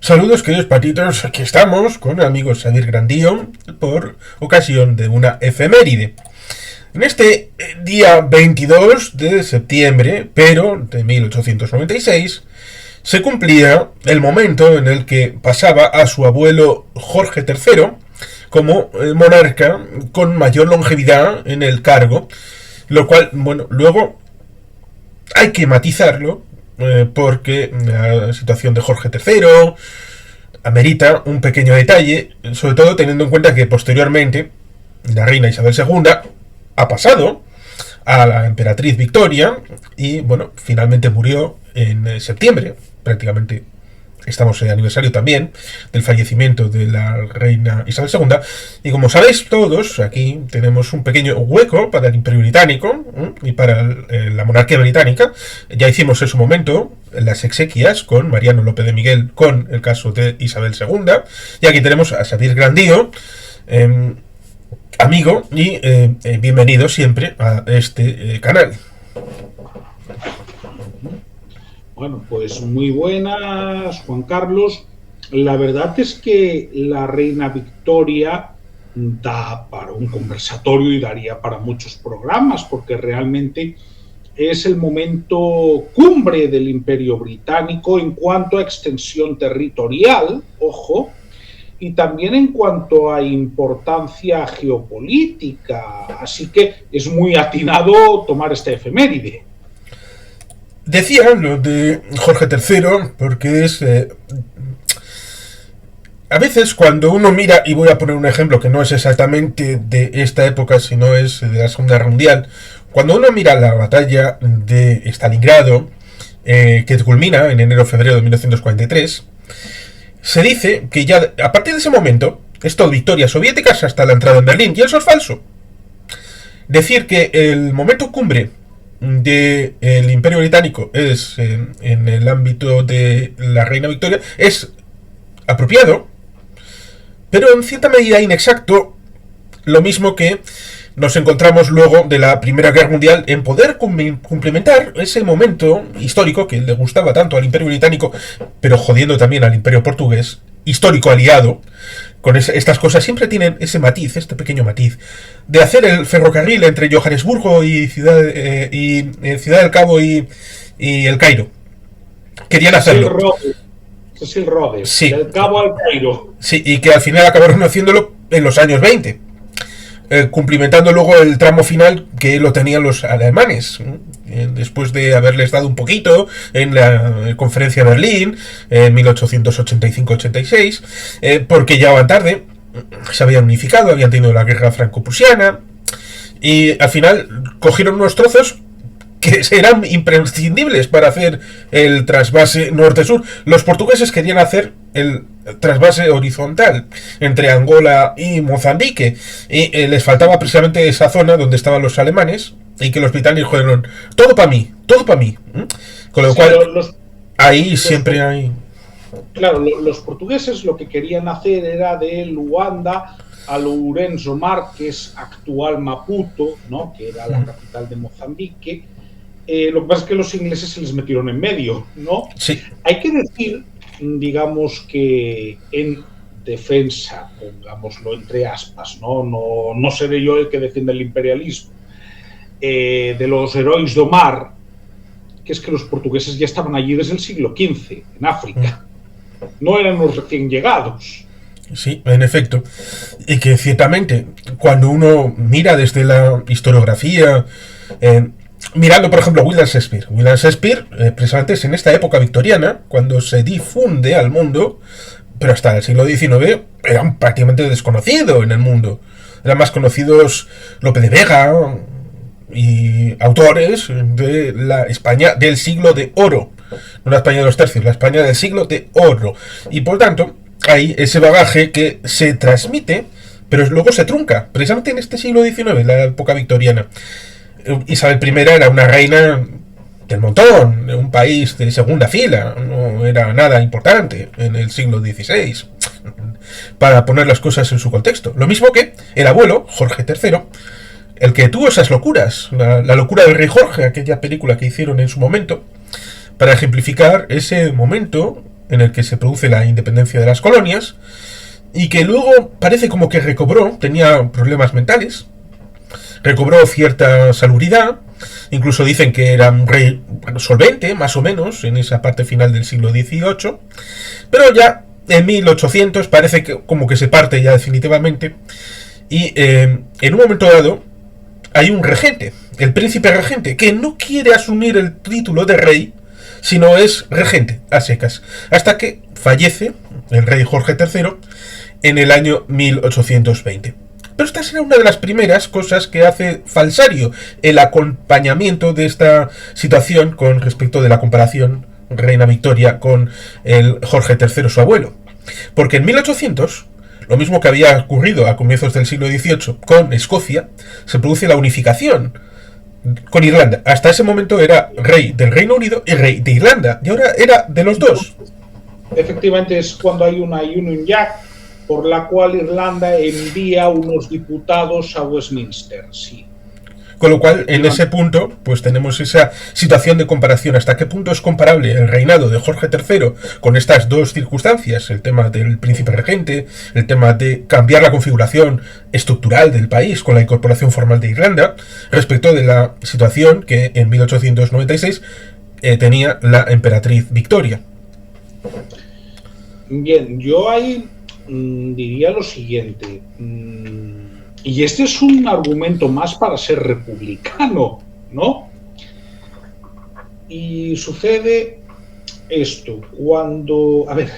Saludos, queridos patitos, aquí estamos con el amigo Xavier Grandío por ocasión de una efeméride. En este día 22 de septiembre, pero de 1896, se cumplía el momento en el que pasaba a su abuelo Jorge III como monarca con mayor longevidad en el cargo, lo cual, bueno, luego hay que matizarlo, porque la situación de Jorge III amerita un pequeño detalle, sobre todo teniendo en cuenta que posteriormente la reina Isabel II ha pasado a la emperatriz Victoria y, bueno, finalmente murió en septiembre, prácticamente. Estamos en el aniversario también del fallecimiento de la reina Isabel II. Y como sabéis todos, aquí tenemos un pequeño hueco para el Imperio Británico y para la monarquía británica. Ya hicimos en su momento las exequias con Mariano López de Miguel con el caso de Isabel II. Y aquí tenemos a Xavier Grandío, amigo y bienvenido siempre a este canal. Bueno, pues muy buenas, Juan Carlos. La verdad es que la reina Victoria da para un conversatorio y daría para muchos programas, porque realmente es el momento cumbre del Imperio Británico en cuanto a extensión territorial, ojo, y también en cuanto a importancia geopolítica. Así que es muy atinado tomar esta efeméride. Decía lo de Jorge III porque es... a veces cuando uno mira, y voy a poner un ejemplo que no es exactamente de esta época, sino es de la Segunda Guerra Mundial, cuando uno mira la batalla de Stalingrado, que culmina en enero-febrero de 1943, se dice que ya a partir de ese momento es todo victorias soviéticas hasta la entrada en Berlín, y eso es falso. Decir que el momento cumbre del Imperio Británico es en el ámbito de la Reina Victoria es apropiado, pero en cierta medida inexacto, lo mismo que nos encontramos luego de la Primera Guerra Mundial en poder complementar ese momento histórico que le gustaba tanto al Imperio Británico, pero jodiendo también al Imperio Portugués, histórico aliado. Con estas cosas siempre tienen ese matiz, este pequeño matiz, de hacer el ferrocarril entre Johannesburgo y Ciudad del Cabo y el Cairo. Querían hacerlo. Cecil Rhodes, sí, del Cabo al Cairo. Sí, y que al final acabaron haciéndolo en los años 20. Cumplimentando luego el tramo final que lo tenían los alemanes, después de haberles dado un poquito en la conferencia de Berlín en 1885-86, porque ya van tarde, se habían unificado, habían tenido la guerra franco-prusiana y al final cogieron unos trozos que eran imprescindibles para hacer el trasvase norte-sur. Los portugueses querían hacer el trasvase horizontal entre Angola y Mozambique y les faltaba precisamente esa zona donde estaban los alemanes y que los británicos dijeron todo para mí, todo para mí. Con lo sí, cual ahí siempre hay... Claro, los portugueses lo que querían hacer era de Luanda a Lourenço Mar, que es actual Maputo, ¿no? Que era la capital de Mozambique. Lo que pasa es que los ingleses se les metieron en medio, ¿no? Sí. Hay que decir, digamos, que en defensa, pongámoslo entre aspas, no seré yo el que defienda el imperialismo, de los heróis do mar, que es que los portugueses ya estaban allí desde el siglo XV, en África. No eran los recién llegados. Sí, en efecto. Y que ciertamente, cuando uno mira desde la historiografía... mirando, por ejemplo, William Shakespeare. William Shakespeare, precisamente es en esta época victoriana, cuando se difunde al mundo, pero hasta el siglo XIX eran prácticamente desconocidos en el mundo. Eran más conocidos Lope de Vega y autores de la España del siglo de oro. No la España de los tercios, la España del siglo de oro. Y por tanto, hay ese bagaje que se transmite, pero luego se trunca, precisamente en este siglo XIX, la época victoriana. Isabel I era una reina del montón, de un país de segunda fila, no era nada importante en el siglo XVI, para poner las cosas en su contexto. Lo mismo que el abuelo, Jorge III, el que tuvo esas locuras, la locura del rey Jorge, aquella película que hicieron en su momento, para ejemplificar ese momento en el que se produce la independencia de las colonias, y que luego parece como que recobró, tenía problemas mentales, recobró cierta salubridad, incluso dicen que era un rey solvente, más o menos, en esa parte final del siglo XVIII, pero ya en 1800 parece que como que se parte ya definitivamente, y en un momento dado hay un regente, el príncipe regente, que no quiere asumir el título de rey, sino es regente, a secas, hasta que fallece el rey Jorge III en el año 1820. Pero esta será una de las primeras cosas que hace Falsario, el acompañamiento de esta situación con respecto de la comparación Reina Victoria con el Jorge III, su abuelo. Porque en 1800, lo mismo que había ocurrido a comienzos del siglo XVIII con Escocia, se produce la unificación con Irlanda. Hasta ese momento era rey del Reino Unido y rey de Irlanda, y ahora era de los dos. Efectivamente, es cuando hay una Union Jack, por la cual Irlanda envía unos diputados a Westminster, sí. Con lo cual, en ese punto, pues tenemos esa situación de comparación. ¿Hasta qué punto es comparable el reinado de Jorge III con estas dos circunstancias? El tema del príncipe regente, el tema de cambiar la configuración estructural del país con la incorporación formal de Irlanda, respecto de la situación que en 1896 tenía la emperatriz Victoria. Bien, yo ahí diría lo siguiente. Y este es un argumento más para ser republicano, ¿no? Y sucede esto, cuando... A ver,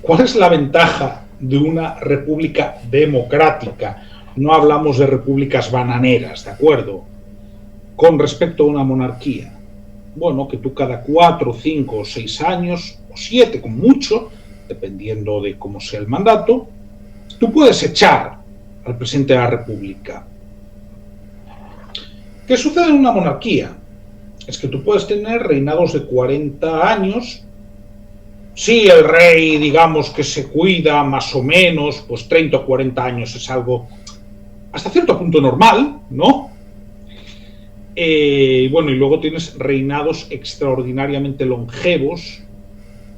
¿cuál es la ventaja de una república democrática? No hablamos de repúblicas bananeras, ¿de acuerdo? Con respecto a una monarquía. Bueno, que tú cada 4, 5 o 6 años, o 7 con mucho, dependiendo de cómo sea el mandato, tú puedes echar al presidente de la República. ¿Qué sucede en una monarquía? Es que tú puedes tener reinados de 40 años. Sí, el rey, digamos, que se cuida más o menos, pues 30 o 40 años es algo hasta cierto punto normal, ¿no? Bueno, y luego tienes reinados extraordinariamente longevos,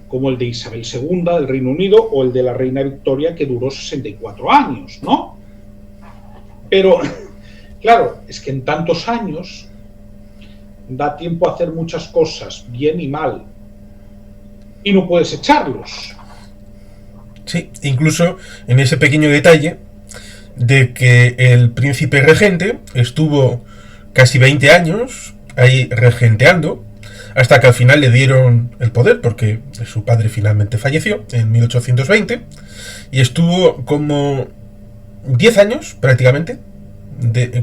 como el de Isabel II del Reino Unido o el de la reina Victoria, que duró 64 años, ¿no? Pero, claro, es que en tantos años da tiempo a hacer muchas cosas, bien y mal, y no puedes echarlos. Sí, incluso en ese pequeño detalle de que el príncipe regente estuvo casi 20 años ahí regenteando, hasta que al final le dieron el poder, porque su padre finalmente falleció en 1820, y estuvo como 10 años prácticamente,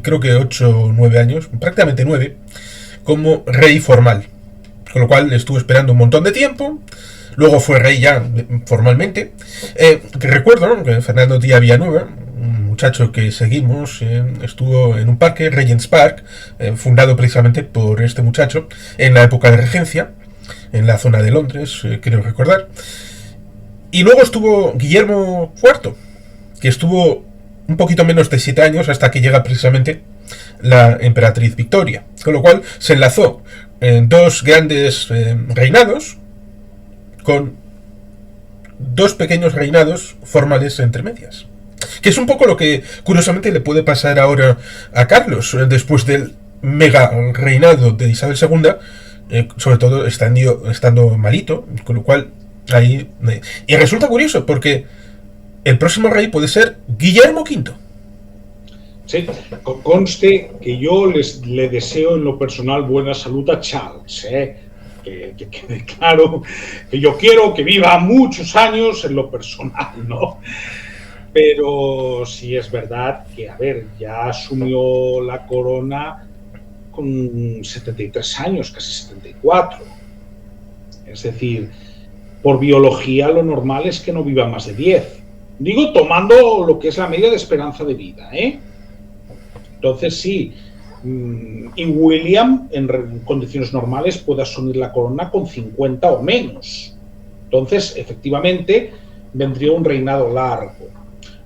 creo que 8 o 9 años, prácticamente 9, como rey formal. Con lo cual estuvo esperando un montón de tiempo. Luego fue rey ya formalmente. Que recuerdo, ¿no?, que Fernando Díaz Villanueva, un muchacho que seguimos, estuvo en un parque, Regent's Park, fundado precisamente por este muchacho en la época de regencia, en la zona de Londres, creo recordar. Y luego estuvo Guillermo IV, que estuvo un poquito menos de 7 años hasta que llega precisamente la emperatriz Victoria. Con lo cual se enlazó en dos grandes reinados con dos pequeños reinados formales entre medias. Que es un poco lo que curiosamente le puede pasar ahora a Carlos después del mega reinado de Isabel II, sobre todo estando malito, con lo cual ahí... y resulta curioso porque el próximo rey puede ser Guillermo V. Sí, conste que yo le deseo en lo personal buena salud a Charles, que quede claro que yo quiero que viva muchos años en lo personal, ¿no? Pero sí es verdad que, a ver, ya asumió la corona con 73 años, casi 74. Es decir, por biología lo normal es que no viva más de 10. Digo, tomando lo que es la media de esperanza de vida, ¿eh? Entonces, sí. Y William, en condiciones normales, puede asumir la corona con 50 o menos. Entonces, efectivamente, vendría un reinado largo.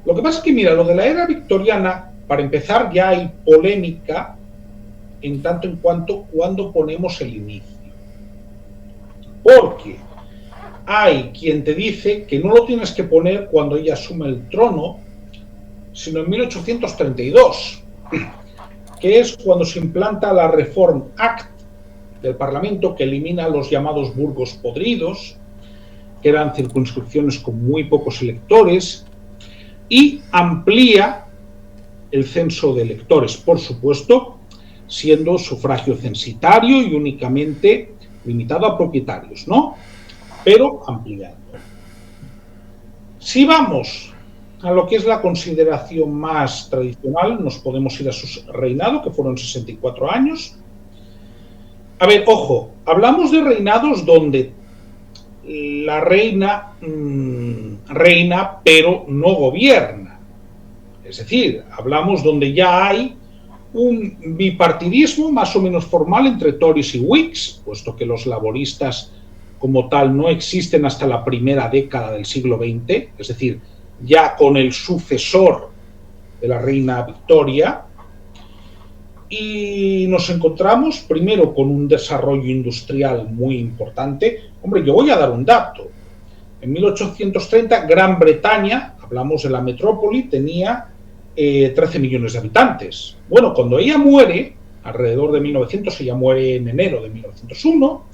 Lo que pasa es que, mira, lo de la era victoriana, para empezar, ya hay polémica en tanto en cuanto cuando ponemos el inicio. Porque hay quien te dice que no lo tienes que poner cuando ella asume el trono, sino en 1832, que es cuando se implanta la Reform Act del Parlamento, que elimina los llamados burgos podridos, que eran circunscripciones con muy pocos electores, y amplía el censo de electores, por supuesto, siendo sufragio censitario y únicamente limitado a propietarios, ¿no? Pero ampliando. Si vamos a lo que es la consideración más tradicional, nos podemos ir a su reinado, que fueron 64 años. A ver, ojo, hablamos de reinados donde la reina reina pero no gobierna. Es decir, hablamos donde ya hay un bipartidismo más o menos formal entre Tories y Whigs, puesto que los laboristas como tal no existen hasta la primera década del siglo XX, es decir, ya con el sucesor de la reina Victoria, y nos encontramos primero con un desarrollo industrial muy importante. Hombre, yo voy a dar un dato. En 1830, Gran Bretaña, hablamos de la metrópoli, tenía 13 millones de habitantes. Bueno, cuando ella muere, alrededor de 1900, ella muere en enero de 1901,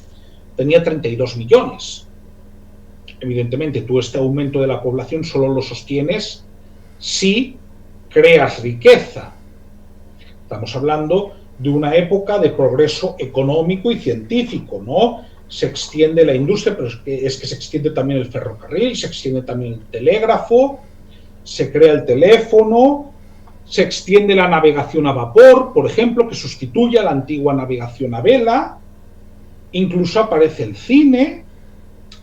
tenía 32 millones. Evidentemente, tú este aumento de la población solo lo sostienes si creas riqueza. Estamos hablando de una época de progreso económico y científico, ¿no? Se extiende la industria, pero es que se extiende también el ferrocarril, se extiende también el telégrafo, se crea el teléfono, se extiende la navegación a vapor, por ejemplo, que sustituye a la antigua navegación a vela, incluso aparece el cine.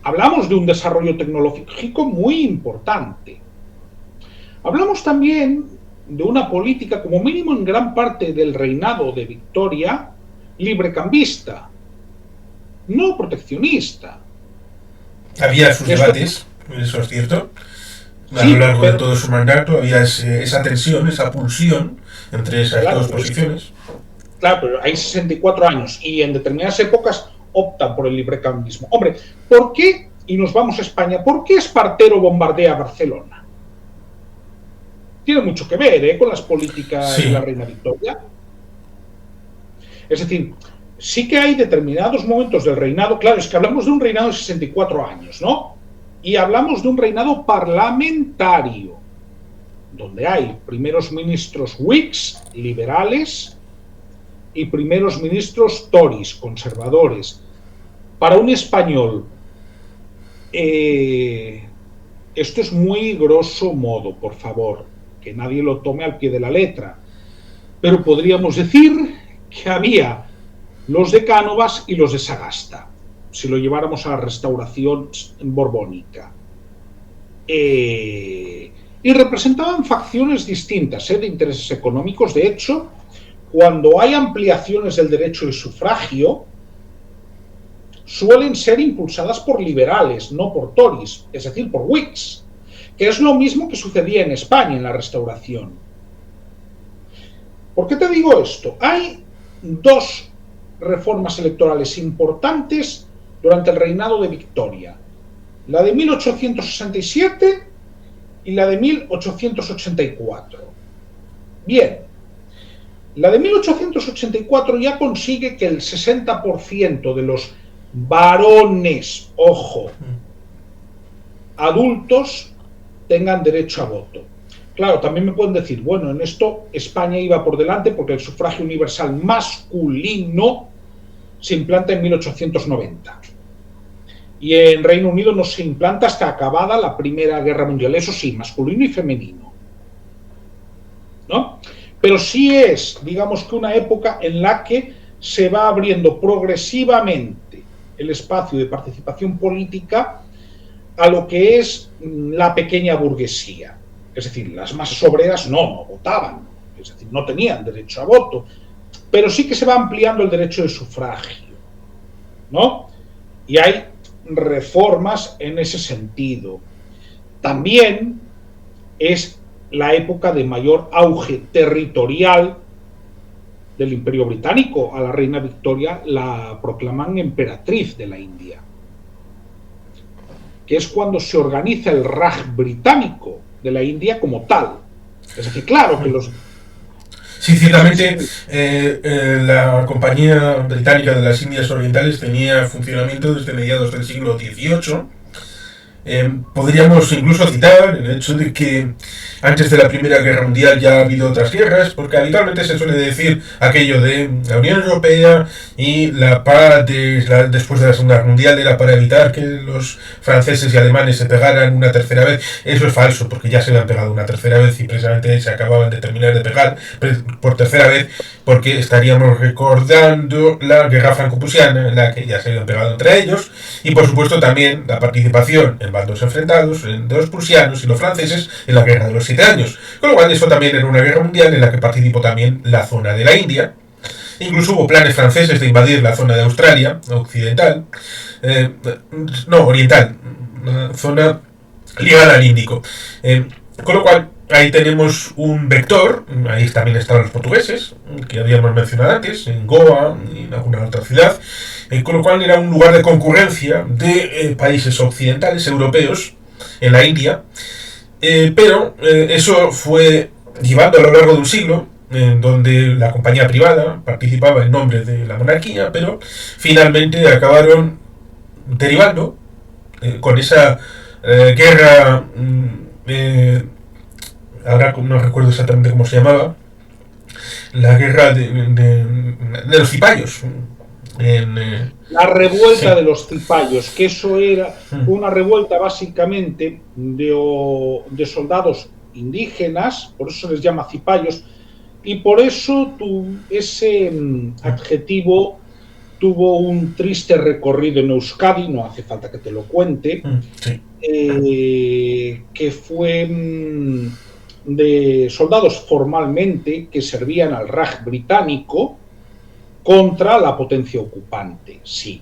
Hablamos de un desarrollo tecnológico muy importante. Hablamos también de una política, como mínimo en gran parte del reinado de Victoria, librecambista, no proteccionista. Había sus debates, eso es cierto. A lo largo de todo su mandato había esa tensión, esa pulsión entre esas dos posiciones. Claro, pero hay 64 años y en determinadas épocas optan por el librecambismo. Hombre, ¿por qué? Y nos vamos a España. ¿Por qué Espartero bombardea Barcelona? Tiene mucho que ver con las políticas de la reina Victoria. Es decir, sí que hay determinados momentos del reinado. Claro, es que hablamos de un reinado de 64 años, ¿no? Y hablamos de un reinado parlamentario, donde hay primeros ministros Whigs, liberales, y primeros ministros Tories, conservadores. Para un español, esto es muy grosso modo, por favor, que nadie lo tome al pie de la letra, pero podríamos decir que había los de Cánovas y los de Sagasta, si lo lleváramos a la restauración borbónica. Y representaban facciones distintas, de intereses económicos. De hecho, cuando hay ampliaciones del derecho de sufragio, suelen ser impulsadas por liberales, no por Tories, es decir, por Whigs, que es lo mismo que sucedía en España en la Restauración. ¿Por qué te digo esto? Hay dos reformas electorales importantes durante el reinado de Victoria, la de 1867 y la de 1884. Bien, la de 1884 ya consigue que el 60% de los varones, ojo, adultos, tengan derecho a voto. Claro, también me pueden decir, bueno, en esto España iba por delante porque el sufragio universal masculino se implanta en 1890. Y en Reino Unido no se implanta hasta acabada la Primera Guerra Mundial. Eso sí, masculino y femenino, ¿no? Pero sí es, digamos que una época en la que se va abriendo progresivamente el espacio de participación política a lo que es la pequeña burguesía. Es decir, las masas obreras no votaban, es decir, no tenían derecho a voto, pero sí que se va ampliando el derecho de sufragio, ¿no? Y hay reformas en ese sentido. También es la época de mayor auge territorial del Imperio Británico. A la reina Victoria la proclaman emperatriz de la India. que es cuando se organiza el Raj británico de la India como tal. Es decir, claro que los... Sí, ciertamente la Compañía Británica de las Indias Orientales tenía funcionamiento desde mediados del siglo XVIII. Podríamos incluso citar el hecho de que antes de la Primera Guerra Mundial ya ha habido otras guerras, porque habitualmente se suele decir aquello de la Unión Europea y la paz después de la Segunda Guerra Mundial era para evitar que los franceses y alemanes se pegaran una tercera vez. Eso es falso, porque ya se habían pegado una tercera vez y precisamente se acababan de terminar de pegar por tercera vez, porque estaríamos recordando la Guerra Franco-Prusiana, en la que ya se habían pegado entre ellos, y por supuesto también la participación en bandos enfrentados de los prusianos y los franceses en la Guerra de los 7 años. Con lo cual eso también era una guerra mundial en la que participó también la zona de la India. Incluso hubo planes franceses de invadir la zona de Australia occidental, oriental, zona ligada al Índico. Con lo cual ahí tenemos un vector, ahí también estaban los portugueses, que habíamos mencionado antes, en Goa y en alguna otra ciudad, con lo cual era un lugar de concurrencia de países occidentales, europeos, en la India, pero eso fue llevando a lo largo de un siglo, en donde la compañía privada participaba en nombre de la monarquía, pero finalmente acabaron derivando con esa guerra, ahora no recuerdo exactamente cómo se llamaba, la guerra de los cipayos. La revuelta de los cipayos, que eso era una revuelta básicamente de soldados indígenas, por eso se les llama cipayos, y por eso ese adjetivo tuvo un triste recorrido en Euskadi, no hace falta que te lo cuente, sí. Que fue de soldados formalmente que servían al Raj británico contra la potencia ocupante, sí.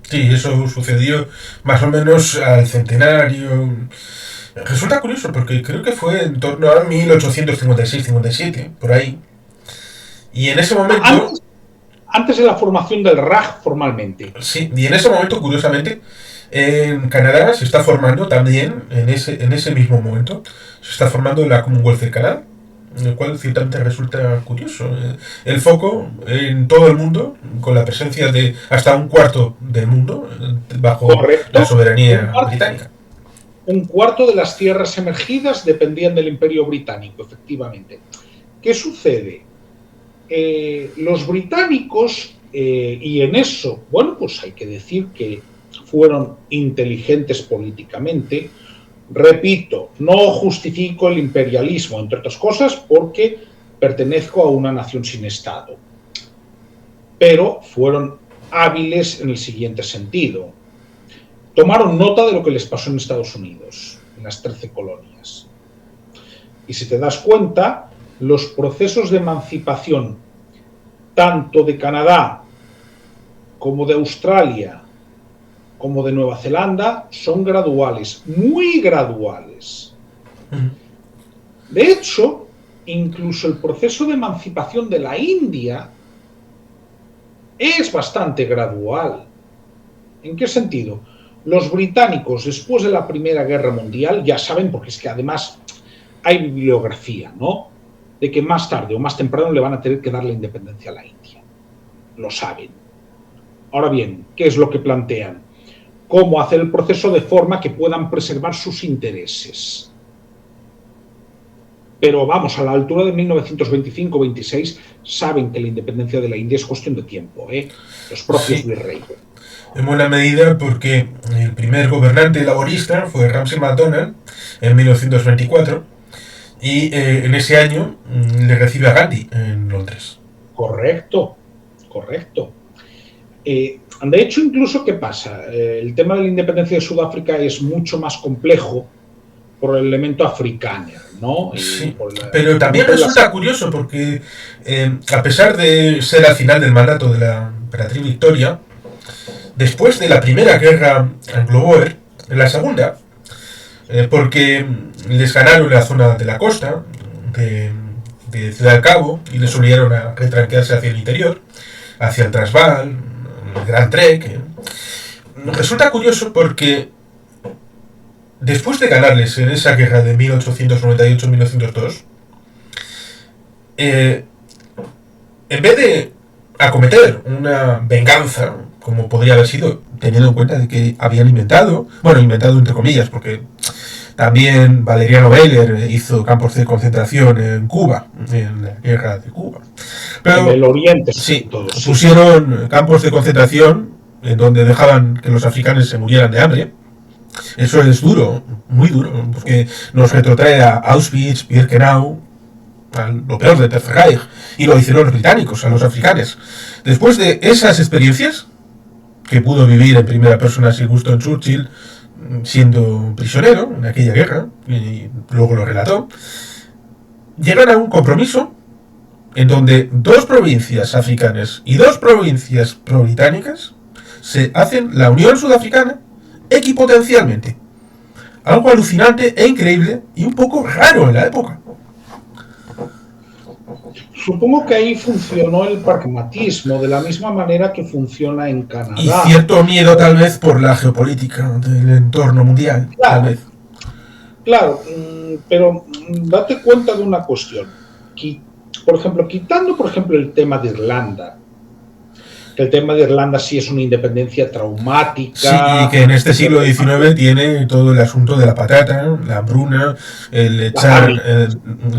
Sí, eso sucedió más o menos al centenario. Resulta curioso porque creo que fue en torno a 1856-57, por ahí. Y en ese momento... Antes de la formación del Raj formalmente. Sí, y en ese momento, curiosamente, en Canadá se está formando también, en ese mismo momento, se está formando la Commonwealth de Canadá, lo cual ciertamente resulta curioso. El foco en todo el mundo, con la presencia de hasta un cuarto del mundo bajo Correcto. la soberanía británica. Un cuarto de las tierras emergidas dependían del Imperio Británico, efectivamente. ¿Qué sucede? Los británicos, y en eso, bueno, pues hay que decir que fueron inteligentes políticamente. Repito, no justifico el imperialismo, entre otras cosas, porque pertenezco a una nación sin Estado. Pero fueron hábiles en el siguiente sentido. Tomaron nota de lo que les pasó en Estados Unidos, en las 13 colonias. Y si te das cuenta, los procesos de emancipación, tanto de Canadá como de Australia, como de Nueva Zelanda, son graduales, muy graduales. De hecho, incluso el proceso de emancipación de la India es bastante gradual. ¿En qué sentido? Los británicos, después de la Primera Guerra Mundial, ya saben, porque es que además hay bibliografía, ¿no?, de que más tarde o más temprano le van a tener que dar la independencia a la India. Lo saben. Ahora bien, ¿qué es lo que plantean? Cómo hacer el proceso de forma que puedan preservar sus intereses. Pero vamos, a la altura de 1925-26 saben que la independencia de la India es cuestión de tiempo, ¿eh? Los propios virreyes. En buena medida porque el primer gobernante laborista fue Ramsay MacDonald en 1924 y en ese año le recibe a Gandhi en Londres. Correcto, correcto. De hecho, incluso, ¿qué pasa? El tema de la independencia de Sudáfrica es mucho más complejo por el elemento africano, ¿no? Sí, pero también resulta curioso porque a pesar de ser al final del mandato de la emperatriz Victoria, después de la primera guerra anglo-boer, en la segunda, porque les ganaron la zona de la costa de Ciudad del Cabo y les obligaron a retranquearse hacia el interior, hacia el Transvaal, el Gran Trek. Resulta curioso porque después de ganarles en esa guerra de 1898-1902, en vez de acometer una venganza, como podría haber sido, teniendo en cuenta de que habían inventado entre comillas, porque también Valeriano Weller hizo campos de concentración en Cuba, en la guerra de Cuba. Pero, en el Oriente, sí, todo, sí. pusieron campos de concentración en donde dejaban que los africanos se murieran de hambre. Eso es duro, muy duro, porque nos retrotrae a Auschwitz, Birkenau, a lo peor del Tercer Reich, y lo hicieron los británicos, a los africanos. Después de esas experiencias, que pudo vivir en primera persona Sir Winston Churchill, siendo prisionero en aquella guerra, y luego lo relató, llegan a un compromiso en donde 2 provincias africanas y 2 provincias pro-británicas se hacen la Unión Sudafricana equipotencialmente. Algo alucinante e increíble y un poco raro en la época. Supongo que ahí funcionó el pragmatismo de la misma manera que funciona en Canadá. Y cierto miedo tal vez por la geopolítica del entorno mundial. Claro, tal vez. Claro, pero date cuenta de una cuestión. Por ejemplo, quitando el tema de Irlanda, que el tema de Irlanda sí es una independencia traumática. Sí, y que en este siglo XIX tiene todo el asunto de la patata, la hambruna, el echar,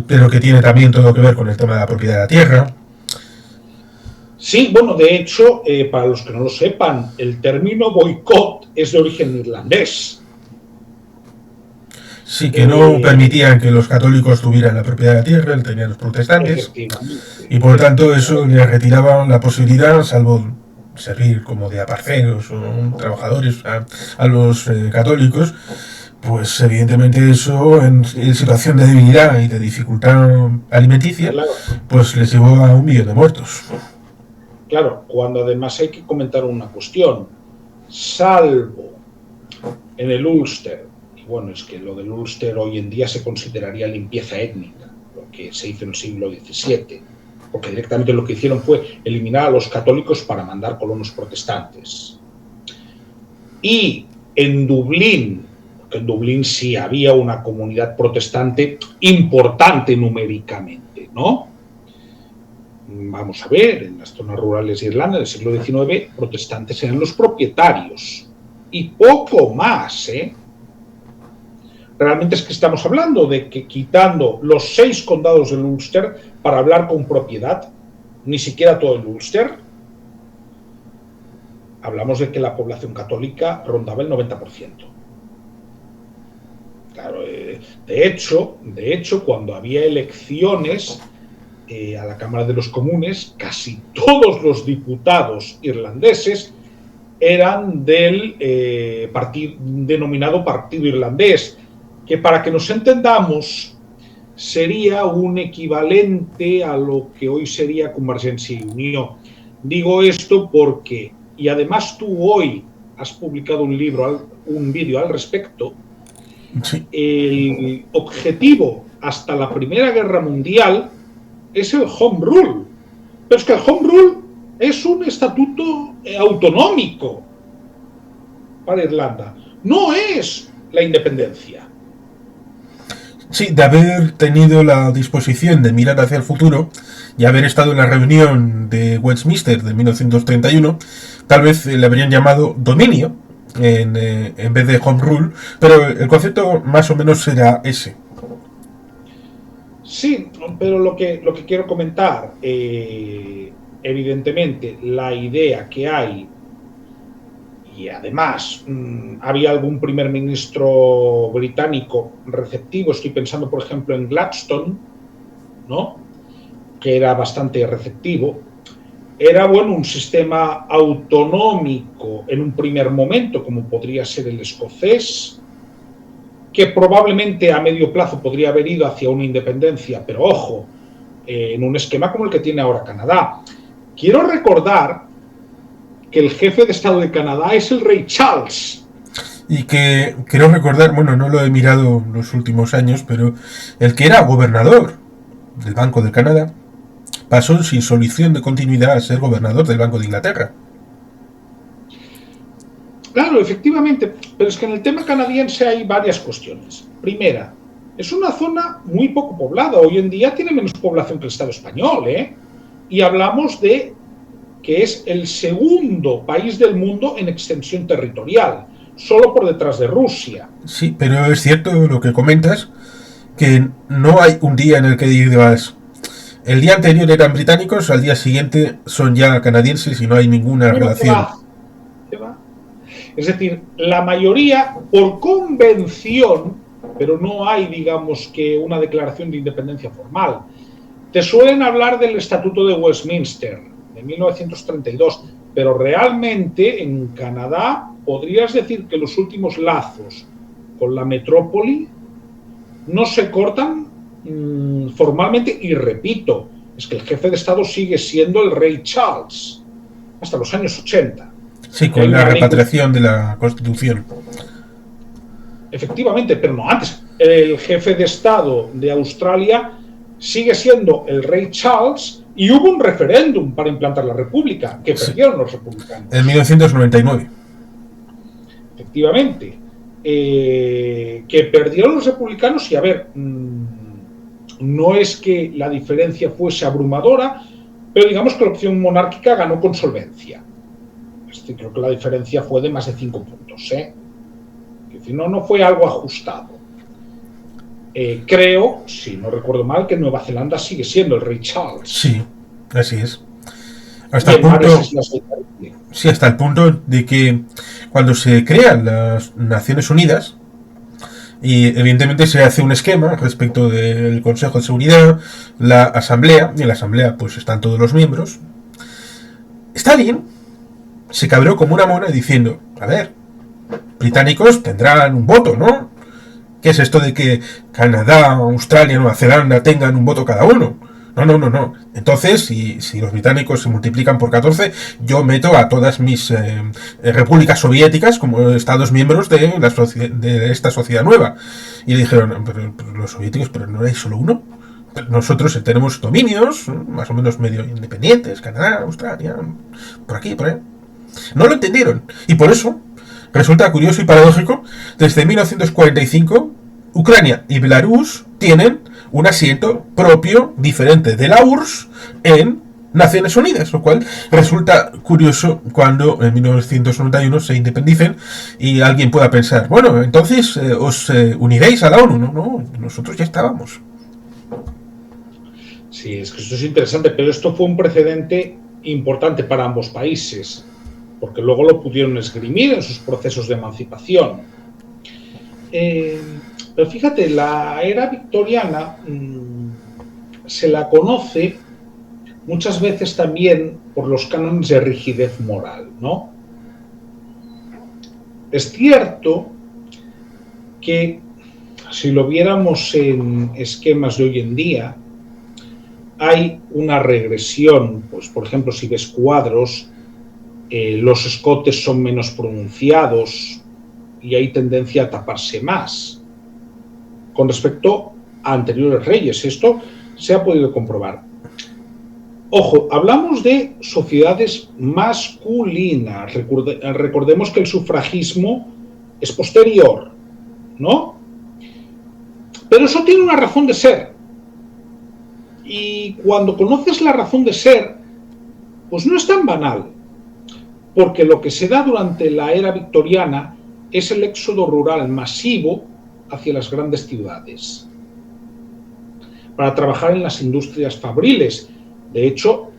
pero que tiene también todo que ver con el tema de la propiedad de la tierra. Sí, bueno, de hecho, para los que no lo sepan, el término boicot es de origen irlandés. Sí, que no permitían que los católicos tuvieran la propiedad de la tierra, el tenían los protestantes, y por lo tanto eso les retiraba la posibilidad, salvo servir como de aparceros o trabajadores a los católicos, pues evidentemente eso en situación de debilidad y de dificultad alimenticia, pues les llevó a 1 millón de muertos. Claro, cuando además hay que comentar una cuestión, salvo en el Ulster. Bueno, es que lo del Ulster hoy en día se consideraría limpieza étnica, lo que se hizo en el siglo XVII, porque directamente lo que hicieron fue eliminar a los católicos para mandar colonos protestantes. Y en Dublín, porque en Dublín sí había una comunidad protestante importante numéricamente, ¿no? Vamos a ver, en las zonas rurales de Irlanda del siglo XIX, protestantes eran los propietarios, y poco más, ¿eh? Realmente es que estamos hablando de que quitando los 6 condados del Ulster para hablar con propiedad, ni siquiera todo el Ulster, hablamos de que la población católica rondaba el 90%. Claro, de hecho, cuando había elecciones a la Cámara de los Comunes, casi todos los diputados irlandeses eran del partido denominado Partido Irlandés, que para que nos entendamos sería un equivalente a lo que hoy sería Convergencia y Unión. Digo esto porque, y además tú hoy has publicado un vídeo al respecto, sí. El objetivo hasta la Primera Guerra Mundial es el Home Rule, pero es que el Home Rule es un estatuto autonómico para Irlanda, no es la independencia. Sí, de haber tenido la disposición de mirar hacia el futuro y haber estado en la reunión de Westminster de 1931, tal vez le habrían llamado dominio en vez de Home Rule, pero el concepto más o menos será ese. Sí, pero lo que quiero comentar, evidentemente, la idea que hay, y además había algún primer ministro británico receptivo, estoy pensando por ejemplo en Gladstone, ¿no?, que era bastante receptivo, era bueno un sistema autonómico en un primer momento, como podría ser el escocés, que probablemente a medio plazo podría haber ido hacia una independencia, pero ojo, en un esquema como el que tiene ahora Canadá. Quiero recordar que el jefe de Estado de Canadá es el rey Charles. Y que quiero recordar, bueno, no lo he mirado en los últimos años, pero el que era gobernador del Banco de Canadá pasó sin solución de continuidad a ser gobernador del Banco de Inglaterra. Claro, efectivamente, pero es que en el tema canadiense hay varias cuestiones. Primera, es una zona muy poco poblada. Hoy en día tiene menos población que el Estado español, ¿eh? Y hablamos de que es el segundo país del mundo en extensión territorial, solo por detrás de Rusia. Sí, pero es cierto lo que comentas, que no hay un día en el que digas, el día anterior eran británicos, al día siguiente son ya canadienses y no hay ninguna Bueno, ¿qué relación. va? ¿Qué va? Es decir, la mayoría, por convención, pero no hay, digamos, que una declaración de independencia formal. Te suelen hablar del Estatuto de Westminster, de 1932, pero realmente en Canadá podrías decir que los últimos lazos con la metrópoli no se cortan formalmente, y repito, es que el jefe de Estado sigue siendo el rey Charles hasta los años 80. Sí, Y hay con la una ley, repatriación de la Constitución. efectivamente, pero no antes. El jefe de Estado de Australia sigue siendo el rey Charles, y hubo un referéndum para implantar la república que Sí, perdieron los republicanos. en 1999. Efectivamente, que perdieron los republicanos. Y a ver, no es que la diferencia fuese abrumadora, pero digamos que la opción monárquica ganó con solvencia. Es decir, creo que la diferencia fue de más de 5 puntos, ¿eh? Es decir, no fue algo ajustado. Creo, si no recuerdo mal, que Nueva Zelanda sigue siendo el rey Charles. Sí, así es. Y en varias islas del Caribe. Sí, hasta el punto de que cuando se crean las Naciones Unidas, y evidentemente se hace un esquema respecto del Consejo de Seguridad, la Asamblea, y en la Asamblea pues están todos los miembros, Stalin se cabreó como una mona diciendo, a ver, británicos tendrán un voto, ¿no? ¿Qué es esto de que Canadá, Australia, Nueva Zelanda tengan un voto cada uno? No. Entonces, si los británicos se multiplican por 14, yo meto a todas mis repúblicas soviéticas como estados miembros de esta sociedad nueva. Y le dijeron, pero los soviéticos, pero no hay solo uno. Nosotros tenemos dominios, más o menos medio independientes, Canadá, Australia, por aquí, por ahí. No lo entendieron. Y por eso, resulta curioso y paradójico, desde 1945, Ucrania y Belarus tienen un asiento propio, diferente de la URSS, en Naciones Unidas, lo cual resulta curioso cuando en 1991 se independicen y alguien pueda pensar, bueno, entonces os uniréis a la ONU. No, nosotros ya estábamos. Sí, es que esto es interesante, pero esto fue un precedente importante para ambos países, porque luego lo pudieron esgrimir en sus procesos de emancipación. Pero fíjate, la era victoriana se la conoce muchas veces también por los cánones de rigidez moral, ¿no? Es cierto que si lo viéramos en esquemas de hoy en día, hay una regresión. Pues, por ejemplo, si ves cuadros, los escotes son menos pronunciados y hay tendencia a taparse más con respecto a anteriores reyes. Esto se ha podido comprobar. Ojo, hablamos de sociedades masculinas. Recordemos que el sufragismo es posterior, ¿no? Pero eso tiene una razón de ser. Y cuando conoces la razón de ser, pues no es tan banal. Porque lo que se da durante la era victoriana es el éxodo rural masivo hacia las grandes ciudades para trabajar en las industrias fabriles. De hecho,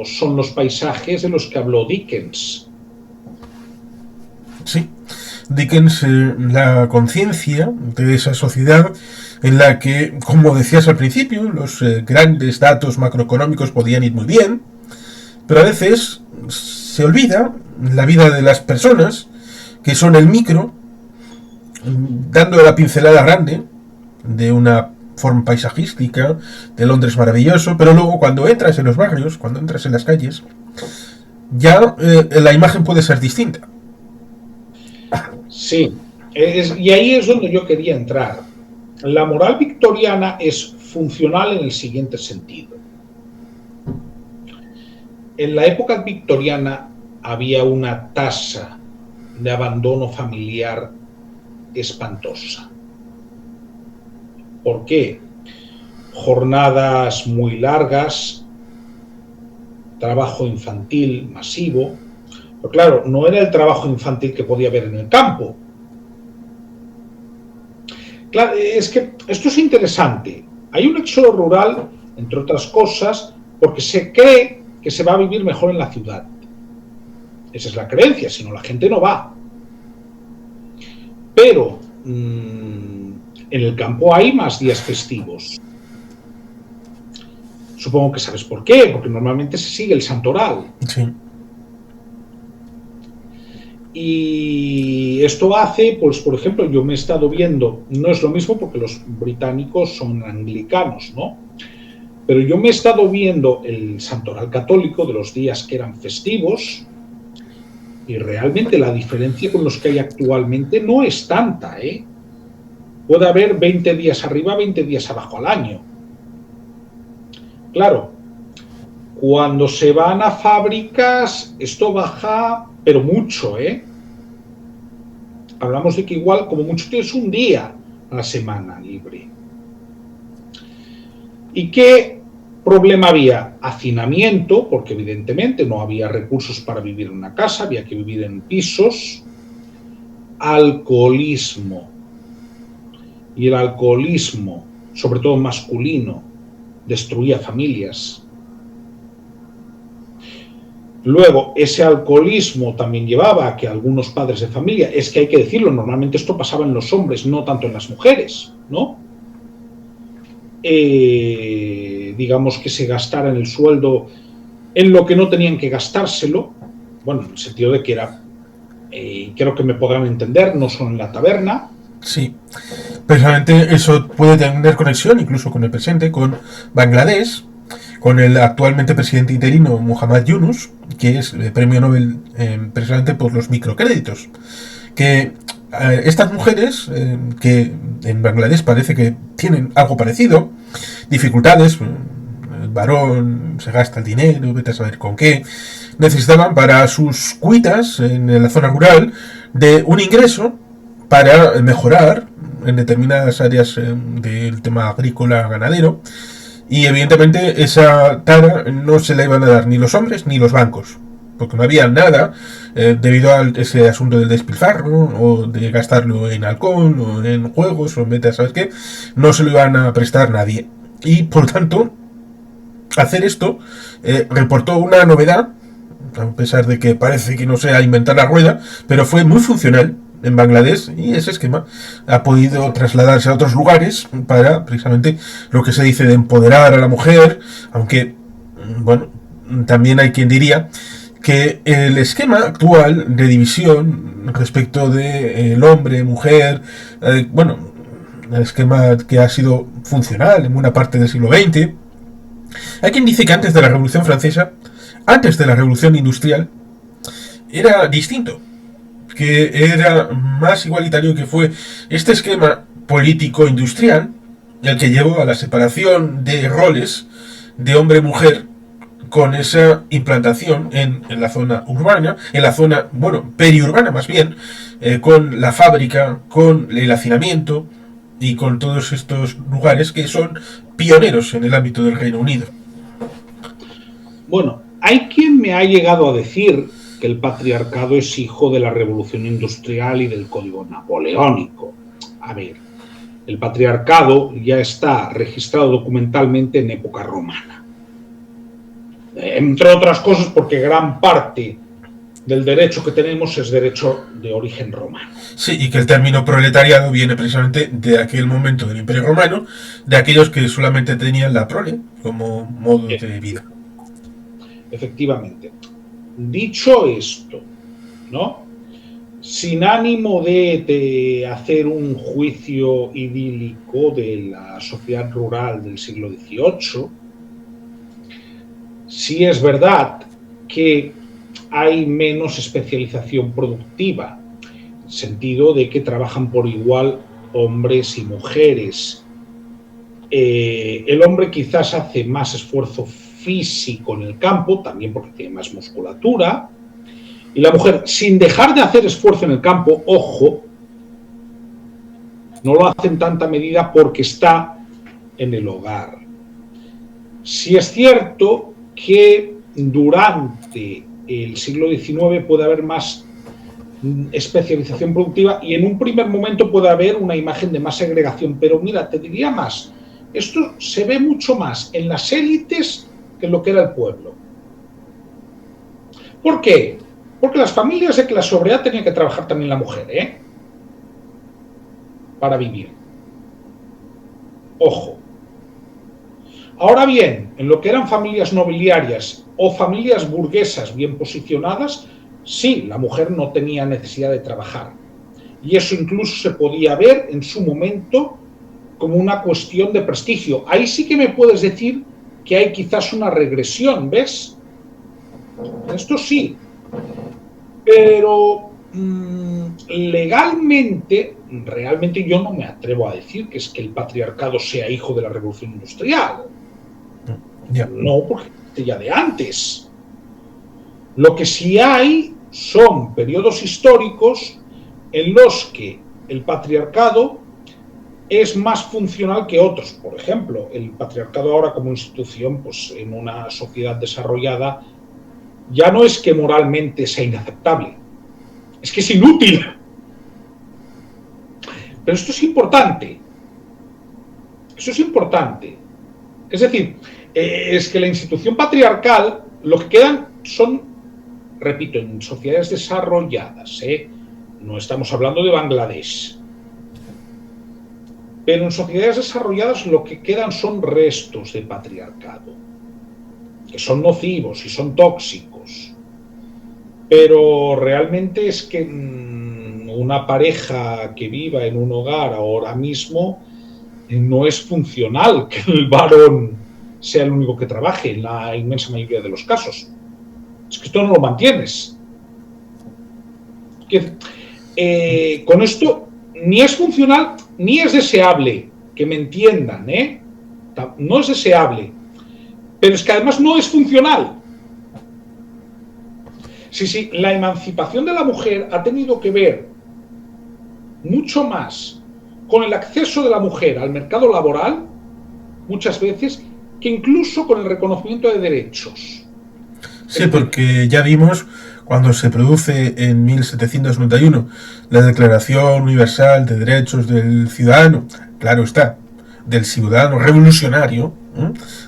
son los paisajes de los que habló Dickens. Sí, Dickens, la conciencia de esa sociedad en la que, como decías al principio, los grandes datos macroeconómicos podían ir muy bien, pero a veces se olvida la vida de las personas, que son el micro, dando la pincelada grande de una forma paisajística, de Londres maravilloso, pero luego cuando entras en los barrios, cuando entras en las calles, ya la imagen puede ser distinta. Sí, y ahí es donde yo quería entrar. La moral victoriana es funcional en el siguiente sentido. En la época victoriana había una tasa de abandono familiar espantosa. ¿Por qué? Jornadas muy largas, trabajo infantil masivo. Pero claro, no era el trabajo infantil que podía haber en el campo. Claro, es que esto es interesante. Hay un éxodo rural, entre otras cosas, porque se cree que se va a vivir mejor en la ciudad. Esa es la creencia, si no la gente no va. Pero en el campo hay más días festivos. Supongo que sabes por qué, porque normalmente se sigue el santoral. Sí. Y esto hace, pues por ejemplo, yo me he estado viendo, no es lo mismo porque los británicos son anglicanos, ¿no? Pero yo me he estado viendo el santoral católico de los días que eran festivos y realmente la diferencia con los que hay actualmente no es tanta, ¿eh? Puede haber 20 días arriba, 20 días abajo al año. Claro, cuando se van a fábricas, esto baja, pero mucho, ¿eh? Hablamos de que igual, como mucho, tienes un día a la semana libre. ¿Y qué problema había? Hacinamiento, porque evidentemente no había recursos para vivir en una casa, había que vivir en pisos. Alcoholismo. Y el alcoholismo, sobre todo masculino, destruía familias. Luego, ese alcoholismo también llevaba a que algunos padres de familia, es que hay que decirlo, normalmente esto pasaba en los hombres, no tanto en las mujeres, ¿no? Digamos que se gastaran el sueldo en lo que no tenían que gastárselo, bueno, en el sentido de que era, creo que me podrán entender, no solo en la taberna. Sí, precisamente eso puede tener conexión incluso con el presente, con Bangladesh, con el actualmente presidente interino Muhammad Yunus, que es premio Nobel precisamente por los microcréditos. Que estas mujeres, que en Bangladesh parece que tienen algo parecido, dificultades, el varón se gasta el dinero, vete a saber con qué, necesitaban para sus cuitas en la zona rural de un ingreso para mejorar en determinadas áreas del tema agrícola ganadero, y evidentemente esa tara no se la iban a dar ni los hombres ni los bancos, porque no había nada debido a ese asunto del despilfarro o de gastarlo en alcohol o en juegos o en ¿sabes qué? No se lo iban a prestar nadie. Y por tanto, hacer esto reportó una novedad, a pesar de que parece que no sea inventar la rueda, pero fue muy funcional en Bangladesh, y ese esquema ha podido trasladarse a otros lugares para precisamente lo que se dice de empoderar a la mujer, aunque bueno, también hay quien diría que el esquema actual de división respecto de el hombre, mujer, bueno, el esquema que ha sido funcional en buena parte del siglo XX, hay quien dice que antes de la Revolución Francesa, antes de la Revolución Industrial, era distinto, que era más igualitario, que fue este esquema político-industrial el que llevó a la separación de roles de hombre-mujer, con esa implantación en la zona urbana, en la zona, bueno, periurbana más bien, con la fábrica, con el hacinamiento y con todos estos lugares que son pioneros en el ámbito del Reino Unido. Bueno, hay quien me ha llegado a decir que el patriarcado es hijo de la revolución industrial y del código napoleónico. A ver, el patriarcado ya está registrado documentalmente en época romana. Entre otras cosas porque gran parte del derecho que tenemos es derecho de origen romano. Sí, y que el término proletariado viene precisamente de aquel momento del Imperio Romano, de aquellos que solamente tenían la prole como modo de vida. Efectivamente. Dicho esto, ¿no? Sin ánimo de hacer un juicio idílico de la sociedad rural del siglo XVIII, sí es verdad que hay menos especialización productiva, en el sentido de que trabajan por igual hombres y mujeres. El hombre quizás hace más esfuerzo físico en el campo, también porque tiene más musculatura, Y la mujer, sin dejar de hacer esfuerzo en el campo, ojo, no lo hace en tanta medida porque está en el hogar. Sí es cierto que durante el siglo XIX puede haber más especialización productiva y en un primer momento puede haber una imagen de más segregación, pero mira, te diría más, esto se ve mucho más en las élites que en lo que era el pueblo. ¿Por qué? Porque las familias de clase obrera tenían que trabajar también la mujer, para vivir. Ojo. Ahora bien, en lo que eran familias nobiliarias o familias burguesas bien posicionadas, sí, la mujer no tenía necesidad de trabajar. Y eso incluso se podía ver en su momento como una cuestión de prestigio. Ahí sí que me puedes decir que hay quizás una regresión, ¿ves? Esto sí. Pero legalmente, realmente yo no me atrevo a decir que es que el patriarcado sea hijo de la revolución industrial. Yeah. No, porque ya de antes. Lo que sí hay son periodos históricos en los que el patriarcado es más funcional que otros. Por ejemplo, el patriarcado ahora como institución, pues en una sociedad desarrollada, ya no es que moralmente sea inaceptable, es que es inútil. Pero esto es importante. Eso es importante. Es decir, es que la institución patriarcal, lo que quedan son, repito, en sociedades desarrolladas, no estamos hablando de Bangladesh, pero en sociedades desarrolladas lo que quedan son restos de patriarcado, que son nocivos y son tóxicos. Pero realmente es que una pareja que viva en un hogar ahora mismo no es funcional que el varón sea el único que trabaje en la inmensa mayoría de los casos. Es que esto no lo mantienes. Con esto ni es funcional ni es deseable, que me entiendan, no es deseable, pero es que además no es funcional. Sí, la emancipación de la mujer ha tenido que ver mucho más con el acceso de la mujer al mercado laboral, muchas veces, que incluso con el reconocimiento de derechos. Sí, porque ya vimos cuando se produce en 1791 la Declaración Universal de Derechos del Ciudadano, claro está, del ciudadano revolucionario,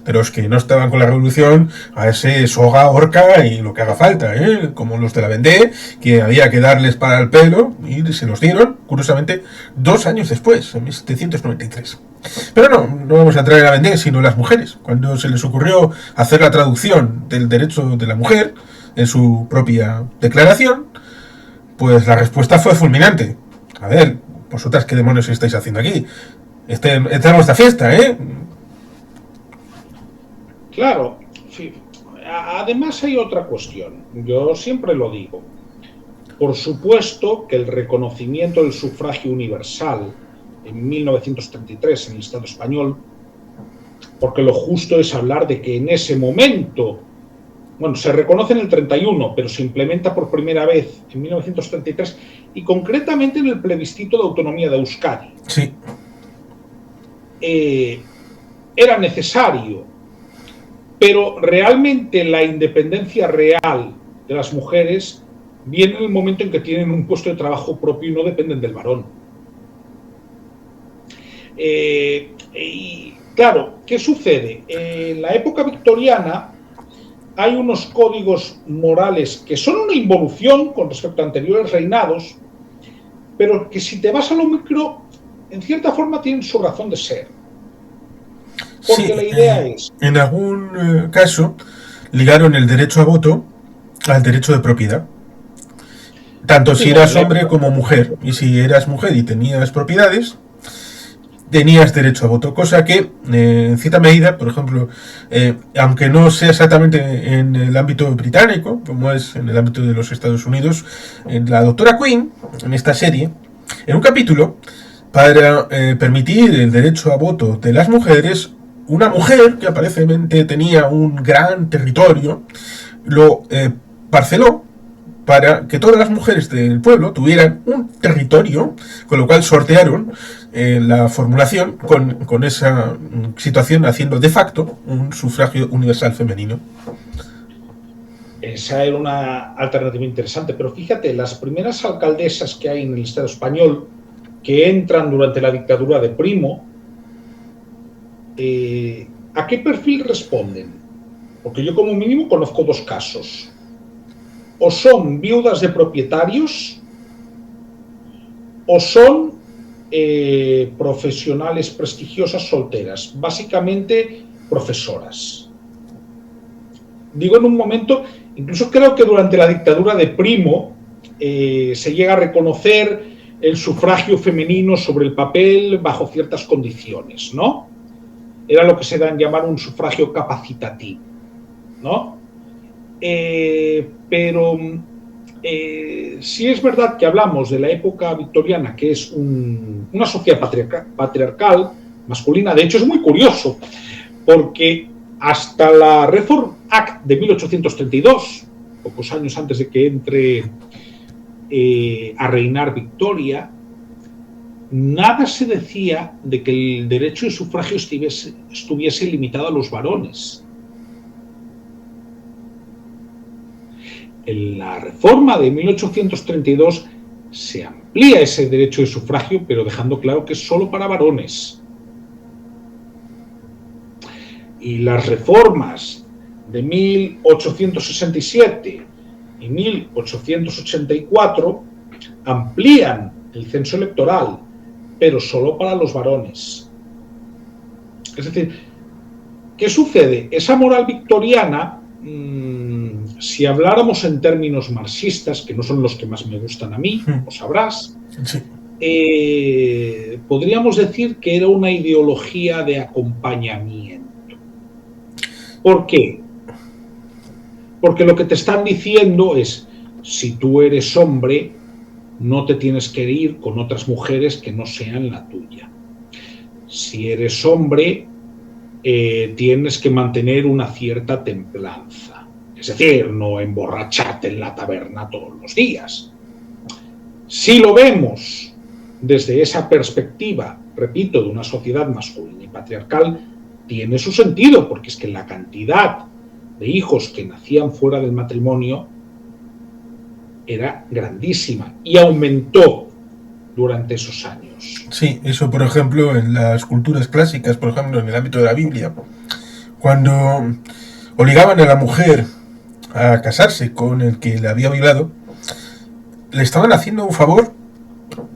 de los que no estaban con la revolución, a ese soga, horca y lo que haga falta, como los de la Vendée, que había que darles para el pelo, y se los dieron, curiosamente, 2 años después, en 1793. Pero no vamos a entrar en la Vendée, sino las mujeres. Cuando se les ocurrió hacer la traducción del derecho de la mujer en su propia declaración, pues la respuesta fue fulminante. A ver, vosotras qué demonios estáis haciendo aquí. Esta es nuestra fiesta, Claro, sí. Además hay otra cuestión, yo siempre lo digo. Por supuesto que el reconocimiento del sufragio universal en 1933 en el Estado español, porque lo justo es hablar de que en ese momento, bueno, se reconoce en el 31, pero se implementa por primera vez en 1933 y concretamente en el plebiscito de autonomía de Euskadi. Sí. Era necesario, pero realmente la independencia real de las mujeres viene en el momento en que tienen un puesto de trabajo propio y no dependen del varón. Y claro, ¿qué sucede? En la época victoriana hay unos códigos morales que son una involución con respecto a anteriores reinados, pero que si te vas a lo micro, en cierta forma tienen su razón de ser. Porque sí, la idea es... En algún caso, ligaron el derecho a voto al derecho de propiedad. Tanto si eras hombre como mujer. Y si eras mujer y tenías propiedades, tenías derecho a voto. Cosa que, en cierta medida, por ejemplo, aunque no sea exactamente en el ámbito británico, como es en el ámbito de los Estados Unidos, la doctora Quinn, en esta serie, en un capítulo, para permitir el derecho a voto de las mujeres, una mujer que aparentemente tenía un gran territorio, lo parceló para que todas las mujeres del pueblo tuvieran un territorio, con lo cual sortearon la formulación con esa situación, haciendo de facto un sufragio universal femenino. Esa era una alternativa interesante, pero fíjate, las primeras alcaldesas que hay en el Estado español que entran durante la dictadura de Primo, ¿a qué perfil responden? Porque yo como mínimo conozco dos casos. O son viudas de propietarios o son profesionales prestigiosas solteras, básicamente profesoras. Digo en un momento, incluso creo que durante la dictadura de Primo se llega a reconocer el sufragio femenino sobre el papel bajo ciertas condiciones, ¿no? Era lo que se da en llamar un sufragio capacitativo, ¿no? Pero sí es verdad que hablamos de la época victoriana, que es una sociedad patriarcal, masculina. De hecho, es muy curioso, porque hasta la Reform Act de 1832, pocos años antes de que entre a reinar Victoria, nada se decía de que el derecho de sufragio estuviese limitado a los varones. En la reforma de 1832 se amplía ese derecho de sufragio, pero dejando claro que es solo para varones. Y las reformas de 1867 y 1884 amplían el censo electoral, pero solo para los varones. Es decir, ¿qué sucede? Esa moral victoriana, si habláramos en términos marxistas, que no son los que más me gustan a mí, lo sabrás, sí. Podríamos decir que era una ideología de acompañamiento. ¿Por qué? Porque lo que te están diciendo es, si tú eres hombre, no te tienes que ir con otras mujeres que no sean la tuya. Si eres hombre, tienes que mantener una cierta templanza. Es decir, no emborracharte en la taberna todos los días. Si lo vemos desde esa perspectiva, repito, de una sociedad masculina y patriarcal, tiene su sentido, porque es que la cantidad de hijos que nacían fuera del matrimonio era grandísima y aumentó durante esos años. Sí, eso por ejemplo en las culturas clásicas, por ejemplo en el ámbito de la Biblia, cuando obligaban a la mujer a casarse con el que la había violado, le estaban haciendo un favor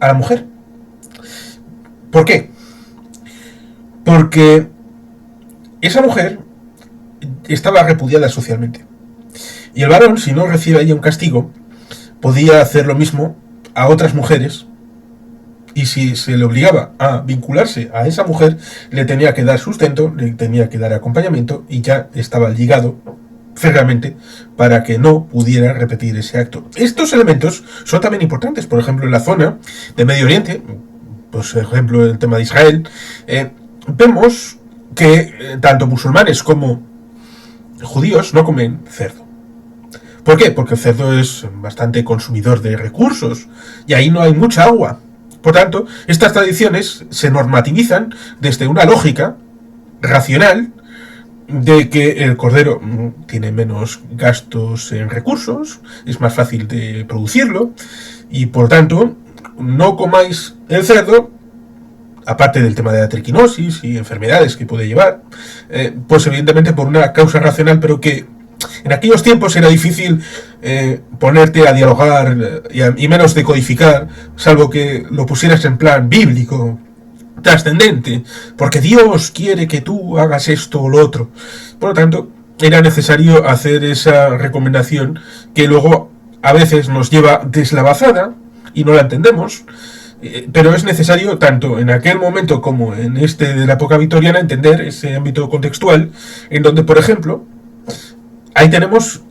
a la mujer. ¿Por qué? Porque esa mujer estaba repudiada socialmente. Y el varón, si no recibe ella un castigo, podía hacer lo mismo a otras mujeres. Y si se le obligaba a vincularse a esa mujer, le tenía que dar sustento, le tenía que dar acompañamiento y ya estaba ligado férreamente para que no pudiera repetir ese acto. Estos elementos son también importantes, por ejemplo, en la zona de Medio Oriente, pues, por ejemplo, el tema de Israel, vemos que tanto musulmanes como judíos no comen cerdo. ¿Por qué? Porque el cerdo es bastante consumidor de recursos y ahí no hay mucha agua. Por tanto, estas tradiciones se normativizan desde una lógica racional de que el cordero tiene menos gastos en recursos, es más fácil de producirlo y por tanto no comáis el cerdo, aparte del tema de la triquinosis y enfermedades que puede llevar, pues evidentemente por una causa racional, pero que en aquellos tiempos era difícil ponerte a dialogar y menos decodificar, salvo que lo pusieras en plan bíblico, trascendente, porque Dios quiere que tú hagas esto o lo otro. Por lo tanto, era necesario hacer esa recomendación que luego a veces nos lleva deslavazada y no la entendemos, pero es necesario tanto en aquel momento como en este de la época victoriana entender ese ámbito contextual en donde, por ejemplo, ahí tenemos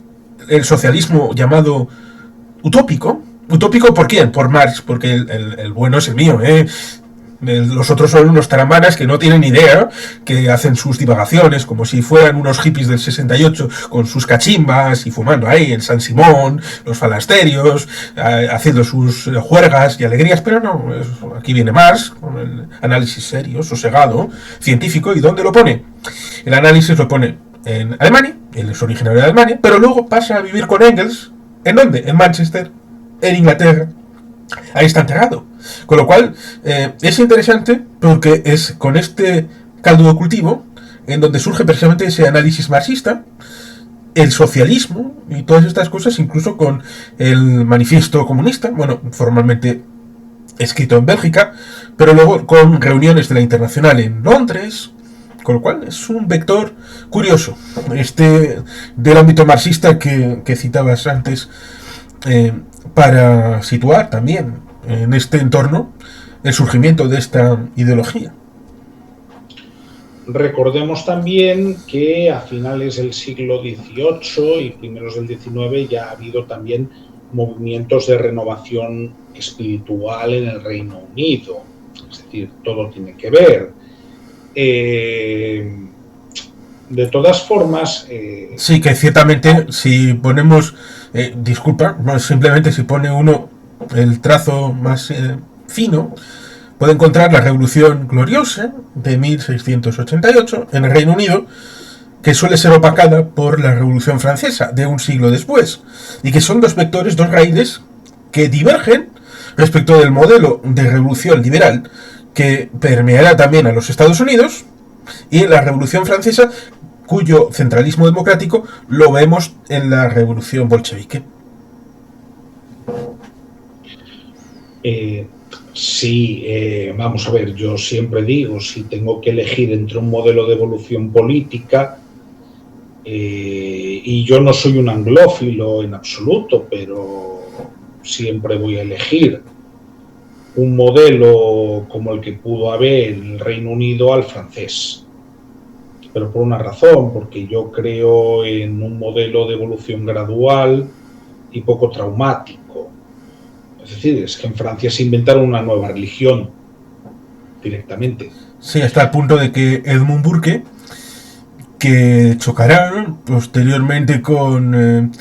el socialismo llamado utópico. ¿Utópico por quién? Por Marx, porque el bueno es el mío, Los otros son unos taramanas que no tienen idea, que hacen sus divagaciones como si fueran unos hippies del 68 con sus cachimbas y fumando ahí en San Simón, los falasterios, haciendo sus juergas y alegrías, pero no, aquí viene Marx con el análisis serio, sosegado, científico. ¿Y dónde lo pone? El análisis lo pone en Alemania, él es originario de Alemania, pero luego pasa a vivir con Engels. ¿En dónde? En Manchester, en Inglaterra. Ahí está enterrado. Con lo cual, es interesante porque es con este caldo de cultivo en donde surge precisamente ese análisis marxista, el socialismo y todas estas cosas, incluso con el manifiesto comunista, bueno, formalmente escrito en Bélgica, pero luego con reuniones de la Internacional en Londres, con lo cual es un vector curioso, del ámbito marxista que citabas antes, para situar también en este entorno el surgimiento de esta ideología. Recordemos también que a finales del siglo XVIII y primeros del XIX ya ha habido también movimientos de renovación espiritual en el Reino Unido. Es decir, todo tiene que ver. De todas formas... sí, que ciertamente si ponemos... disculpa, no, simplemente si pone uno el trazo más fino, puede encontrar la Revolución Gloriosa de 1688 en el Reino Unido, que suele ser opacada por la Revolución Francesa de un siglo después, y que son dos vectores, dos raíles que divergen respecto del modelo de revolución liberal que permeará también a los Estados Unidos, y la Revolución Francesa, cuyo centralismo democrático lo vemos en la Revolución Bolchevique. Sí, vamos a ver, yo siempre digo, si tengo que elegir entre un modelo de evolución política, y yo no soy un anglófilo en absoluto, pero siempre voy a elegir un modelo como el que pudo haber en el Reino Unido al francés. Pero por una razón, porque yo creo en un modelo de evolución gradual y poco traumático. Es decir, es que en Francia se inventaron una nueva religión directamente. Sí, hasta el punto de que Edmund Burke, que chocará posteriormente con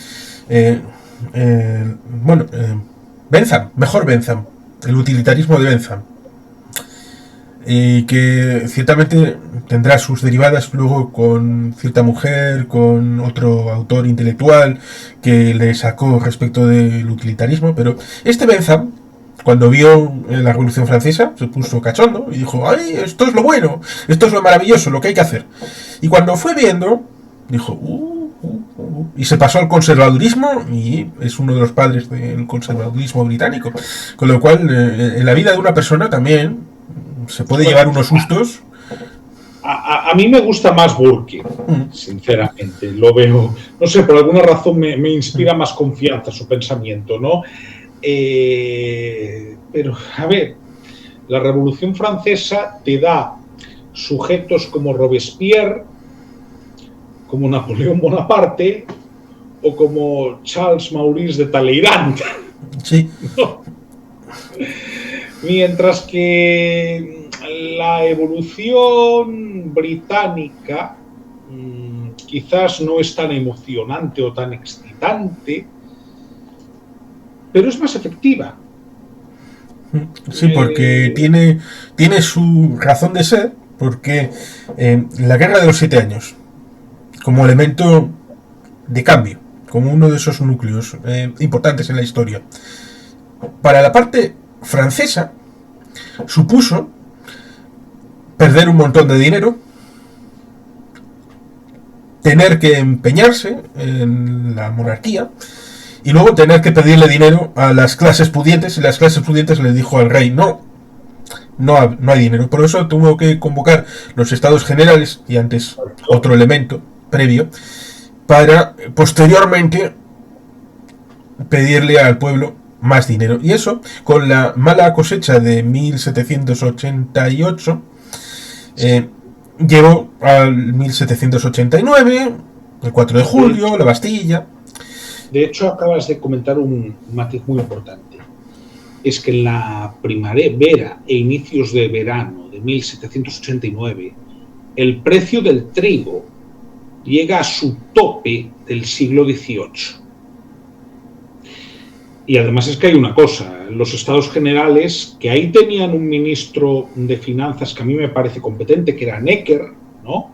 Bentham, mejor Bentham, el utilitarismo de Bentham, y que ciertamente tendrá sus derivadas luego con cierta mujer, con otro autor intelectual que le sacó respecto del utilitarismo, pero este Bentham, cuando vio la Revolución Francesa, se puso cachondo y dijo, ¡ay, esto es lo bueno! Esto es lo maravilloso, lo que hay que hacer. Y cuando fue viendo, dijo, y se pasó al conservadurismo, y es uno de los padres del conservadurismo británico. Con lo cual, en la vida de una persona también se puede llevar unos sustos. A mí me gusta más Burke, sinceramente. Lo veo, no sé, por alguna razón me inspira más confianza su pensamiento, ¿no? Pero, a ver, la Revolución Francesa te da sujetos como Robespierre, como Napoleón Bonaparte o como Charles Maurice de Talleyrand. Sí. ¿No? Mientras que la evolución británica quizás no es tan emocionante o tan excitante, pero es más efectiva. Sí, porque tiene su razón de ser, porque la Guerra de los 7 años, como elemento de cambio, como uno de esos núcleos importantes en la historia, para la parte francesa supuso perder un montón de dinero, tener que empeñarse en la monarquía y luego tener que pedirle dinero a las clases pudientes, y las clases pudientes le dijo al rey, no hay dinero. Por eso tuvo que convocar los estados generales, y antes otro elemento previo, para posteriormente pedirle al pueblo más dinero. Y eso, con la mala cosecha de 1788, llevó al 1789, el 4 de julio, la Bastilla. De hecho, acabas de comentar un matiz muy importante. es que en la primavera e inicios de verano de 1789, el precio del trigo llega a su tope del siglo XVIII. Y además es que hay una cosa, los Estados Generales, que ahí tenían un ministro de Finanzas que a mí me parece competente, que era Necker, ¿no?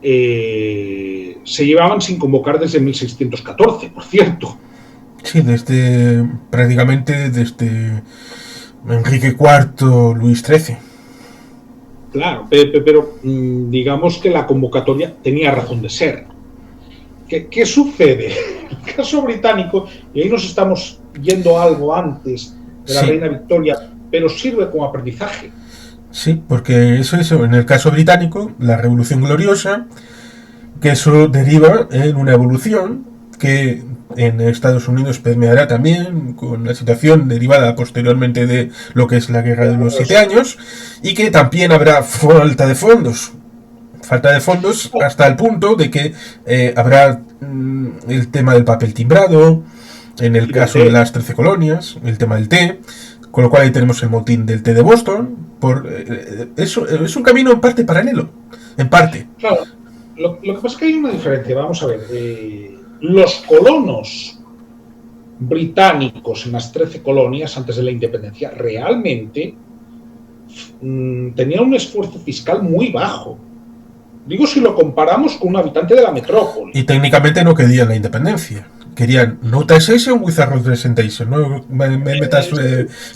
Se llevaban sin convocar desde 1614, por cierto. Sí, prácticamente desde Enrique IV, Luis XIII. Claro, pero digamos que la convocatoria tenía razón de ser. ¿Qué sucede? El caso británico, y ahí nos estamos yendo algo antes de la reina Victoria, pero sirve como aprendizaje. Sí, porque eso, en el caso británico, la Revolución Gloriosa, que eso deriva en una evolución que en Estados Unidos permeará también con la situación derivada posteriormente de lo que es la Guerra de los 7 años, y que también habrá falta de fondos hasta el punto de que habrá el tema del papel timbrado, en el caso de las 13 colonias, el tema del té, con lo cual ahí tenemos el motín del té de Boston. Eso es un camino en parte paralelo, en parte. Claro, lo que pasa es que hay una diferencia. Vamos a ver, los colonos británicos en las 13 colonias antes de la independencia realmente tenían un esfuerzo fiscal muy bajo. Digo, si lo comparamos con un habitante de la metrópoli. Y técnicamente no querían la independencia. Querían no taxation with a representation. No me metas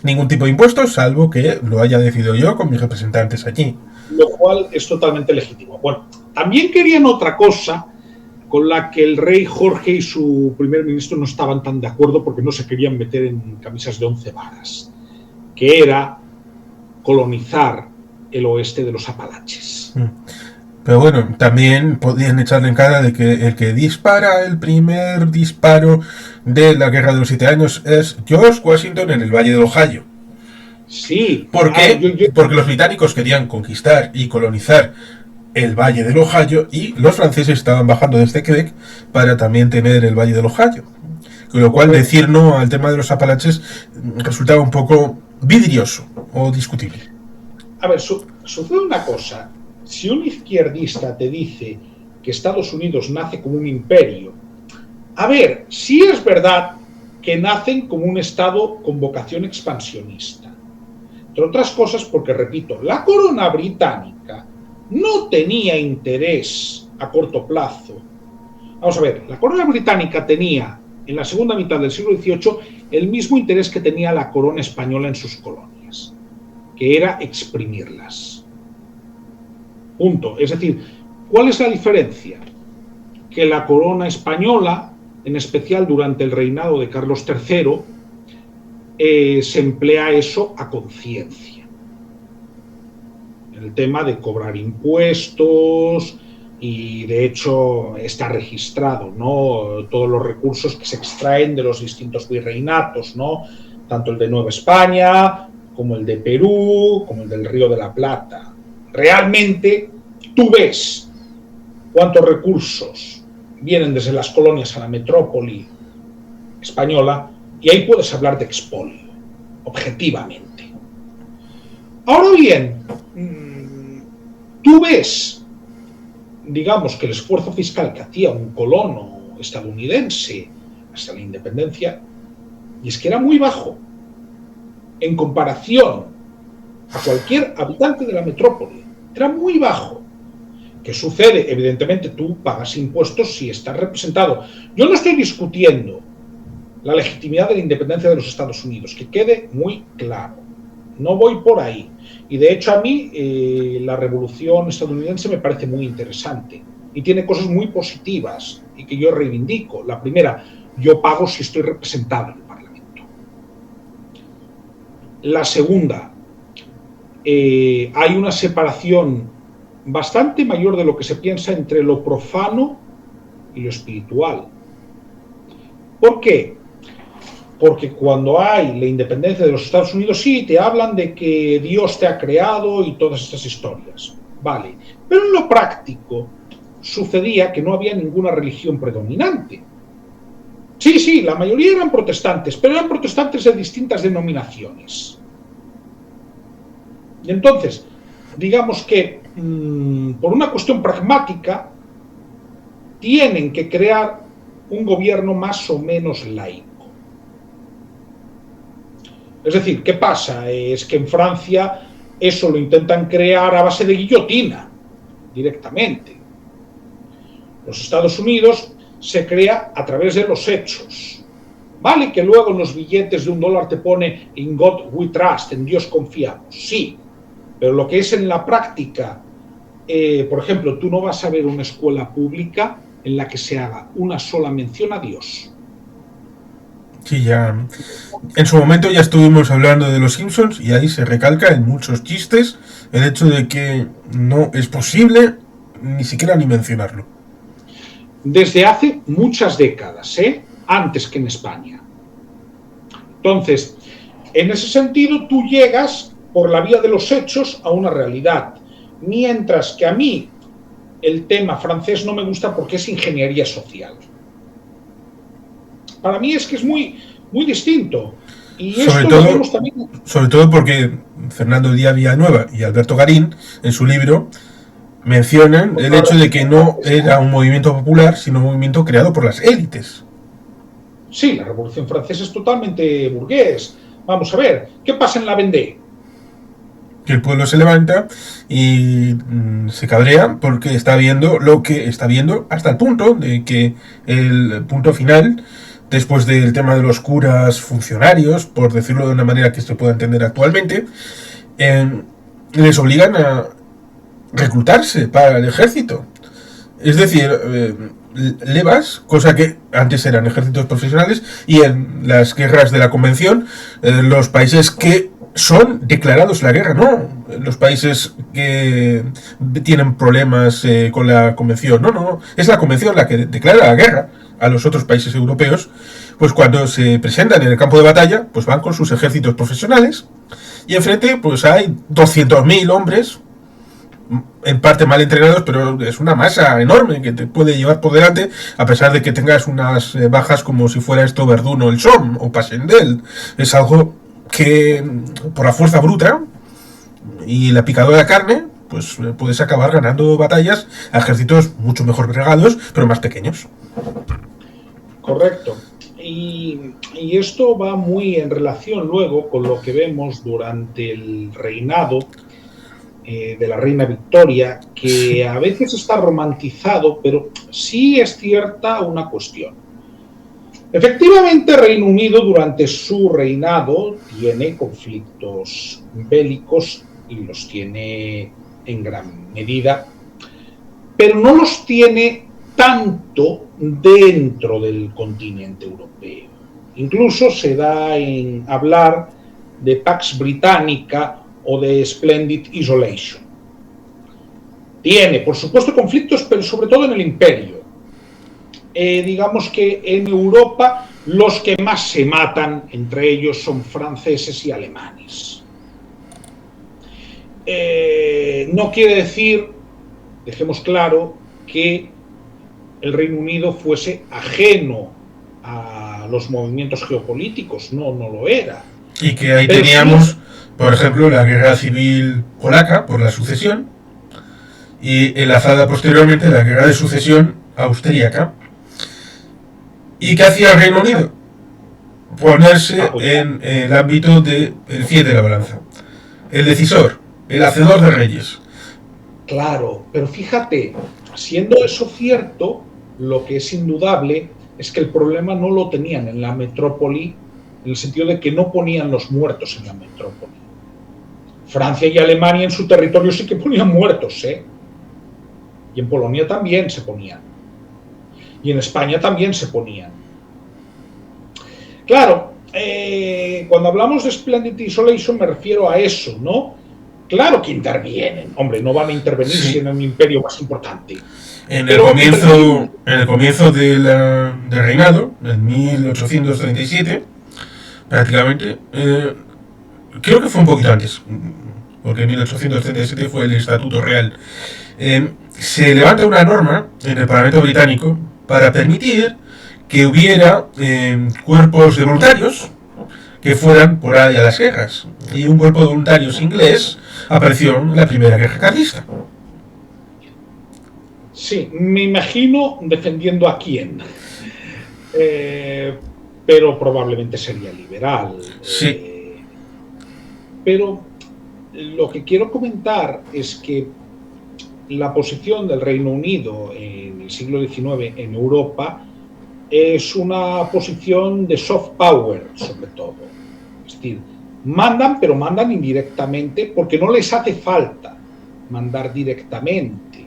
ningún tipo de impuestos, salvo que lo haya decidido yo con mis representantes allí. Lo cual es totalmente legítimo. Bueno, también querían otra cosa con la que el rey Jorge y su primer ministro no estaban tan de acuerdo porque no se querían meter en camisas de 11 varas, que era colonizar el oeste de los Apalaches. Pero bueno, también podían echarle en cara de que el que dispara el primer disparo de la Guerra de los 7 años es George Washington en el Valle del Ohio. Sí. ¿Por qué? Porque los británicos querían conquistar y colonizar el Valle del Ohio y los franceses estaban bajando desde Quebec para también tener el Valle del Ohio. Con lo cual decir no al tema de los Apalaches resultaba un poco vidrioso o discutible. A ver, sucede una cosa. Si un izquierdista te dice que Estados Unidos nace como un imperio, a ver, sí es verdad que nacen como un Estado con vocación expansionista. Entre otras cosas porque, repito, la corona británica no tenía interés a corto plazo. Vamos a ver, la corona británica tenía en la segunda mitad del siglo XVIII el mismo interés que tenía la corona española en sus colonias, que era exprimirlas. Punto. Es decir, ¿cuál es la diferencia? Que la corona española, en especial durante el reinado de Carlos III, se emplea eso a conciencia. El tema de cobrar impuestos y de hecho está registrado, ¿no? Todos los recursos que se extraen de los distintos virreinatos, ¿no? Tanto el de Nueva España como el de Perú, como el del Río de la Plata. Realmente tú ves cuántos recursos vienen desde las colonias a la metrópoli española y ahí puedes hablar de expolio, objetivamente. Ahora bien, tú ves, digamos, que el esfuerzo fiscal que hacía un colono estadounidense hasta la independencia, y es que era muy bajo en comparación a cualquier habitante de la metrópoli. Era muy bajo. ¿Qué sucede? Evidentemente tú pagas impuestos si estás representado. Yo no estoy discutiendo la legitimidad de la independencia de los Estados Unidos, que quede muy claro. No voy por ahí. Y de hecho a mí la revolución estadounidense me parece muy interesante y tiene cosas muy positivas y que yo reivindico. La primera, yo pago si estoy representado en el Parlamento. La segunda, hay una separación bastante mayor de lo que se piensa entre lo profano y lo espiritual. ¿Por qué? Porque cuando hay la independencia de los Estados Unidos, sí, te hablan de que Dios te ha creado y todas estas historias. Vale. Pero en lo práctico sucedía que no había ninguna religión predominante. Sí, sí, la mayoría eran protestantes, pero eran protestantes de distintas denominaciones. Y entonces, digamos que por una cuestión pragmática, tienen que crear un gobierno más o menos laico. Es decir, ¿qué pasa? Es que en Francia eso lo intentan crear a base de guillotina, directamente. Los Estados Unidos se crea a través de los hechos. Vale que luego en los billetes de $1 te pone "In God we trust", en Dios confiamos, sí, pero lo que es en la práctica, por ejemplo, tú no vas a ver una escuela pública en la que se haga una sola mención a Dios. Sí, ya. En su momento ya estuvimos hablando de los Simpsons y ahí se recalca en muchos chistes el hecho de que no es posible ni siquiera ni mencionarlo. Desde hace muchas décadas, antes que en España. Entonces, en ese sentido, tú llegas por la vía de los hechos a una realidad. Mientras que a mí el tema francés no me gusta porque es ingeniería social. Para mí es que es muy, muy distinto. Y esto lo vemos también. Sobre todo porque Fernando Díaz Villanueva y Alberto Garín, en su libro, mencionan el hecho de que no era un movimiento popular, sino un movimiento creado por las élites. Sí, la Revolución Francesa es totalmente burgués. Vamos a ver, ¿qué pasa en la Vendée? Que el pueblo se levanta y se cabrea porque está viendo lo que está viendo, hasta el punto de que el punto final, después del tema de los curas funcionarios, por decirlo de una manera que se pueda entender actualmente, les obligan a reclutarse para el ejército. Es decir, levas, cosa que antes eran ejércitos profesionales, y en las guerras de la Convención, los países que son declarados la guerra, no los países que tienen problemas con la Convención, no, es la Convención la que declara la guerra a los otros países europeos. Pues cuando se presentan en el campo de batalla, pues van con sus ejércitos profesionales y enfrente pues hay 200.000 hombres, en parte mal entrenados, pero es una masa enorme que te puede llevar por delante, a pesar de que tengas unas bajas como si fuera esto Verdún o el Somme o Passchendaele. Es algo que por la fuerza bruta y la picadura de carne, pues puedes acabar ganando batallas a ejércitos mucho mejor bregados, pero más pequeños. Correcto. Y esto va muy en relación luego con lo que vemos durante el reinado de la reina Victoria, que a veces está romantizado, pero sí es cierta una cuestión. Efectivamente, Reino Unido durante su reinado tiene conflictos bélicos y los tiene en gran medida, pero no los tiene tanto dentro del continente europeo. Incluso se da en hablar de Pax Britannica o de Splendid Isolation. Tiene, por supuesto, conflictos, pero sobre todo en el imperio. Digamos que en Europa los que más se matan entre ellos son franceses y alemanes. No quiere decir, dejemos claro, que el Reino Unido fuese ajeno a los movimientos geopolíticos, no lo era. Y que ahí teníamos, por ejemplo, la guerra civil polaca por la sucesión y enlazada posteriormente la guerra de sucesión austríaca. ¿Y qué hacía el Reino Unido? Ponerse en el ámbito del fiel de la balanza, el decisor, el hacedor de reyes. Claro, pero fíjate, siendo eso cierto, lo que es indudable es que el problema no lo tenían en la metrópoli, en el sentido de que no ponían los muertos en la metrópoli. Francia y Alemania en su territorio sí que ponían muertos, y en Polonia también se ponían. Y en España también se ponían. Claro, cuando hablamos de Splendid Isolation me refiero a eso, ¿no? Claro que intervienen. Hombre, no van a intervenir si en un imperio más importante. En el comienzo del reinado, en 1837, prácticamente, creo que fue un poquito antes, porque en 1837 fue el Estatuto Real, se levanta una norma en el Parlamento británico para permitir que hubiera cuerpos de voluntarios que fueran por ahí a las guerras. Y un cuerpo de voluntarios inglés apareció en la primera guerra carlista. Sí, me imagino defendiendo a quién. Pero probablemente sería liberal. Sí. Pero lo que quiero comentar es que la posición del Reino Unido en el siglo XIX en Europa es una posición de soft power, sobre todo. Es decir, mandan, pero mandan indirectamente porque no les hace falta mandar directamente.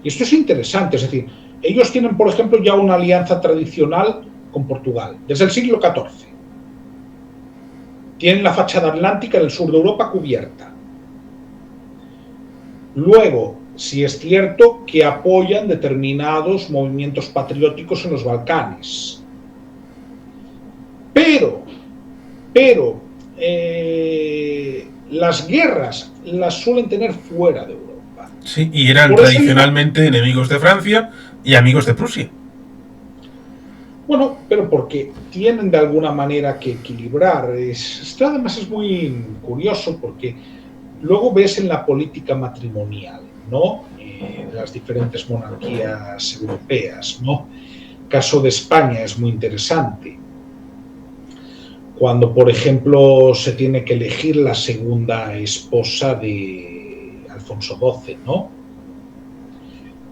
Y esto es interesante, es decir, ellos tienen, por ejemplo, ya una alianza tradicional con Portugal, desde el siglo XIV. Tienen la fachada atlántica del sur de Europa cubierta. Luego, sí es cierto que apoyan determinados movimientos patrióticos en los Balcanes. Pero las guerras las suelen tener fuera de Europa. Sí, y eran tradicionalmente enemigos de Francia y amigos de Prusia. Bueno, pero porque tienen de alguna manera que equilibrar. Esto además es muy curioso porque luego ves en la política matrimonial, ¿no? Las diferentes monarquías europeas, ¿no? El caso de España es muy interesante. Cuando, por ejemplo, se tiene que elegir la segunda esposa de Alfonso XII, ¿no?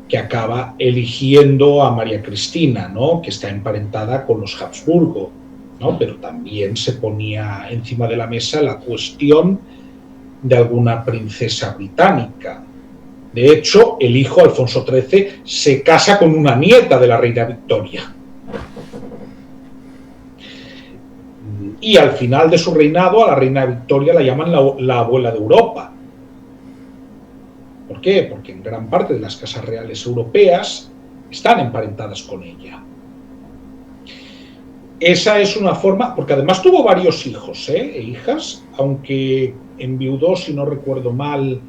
Que acaba eligiendo a María Cristina, ¿no? Que está emparentada con los Habsburgo, ¿no? Pero también se ponía encima de la mesa la cuestión de alguna princesa británica. De hecho, el hijo Alfonso XIII se casa con una nieta de la reina Victoria. Y al final de su reinado, a la reina Victoria la llaman la abuela de Europa. ¿Por qué? Porque en gran parte de las casas reales europeas están emparentadas con ella. Esa es una forma, porque además tuvo varios hijos e hijas, aunque enviudó, si no recuerdo mal,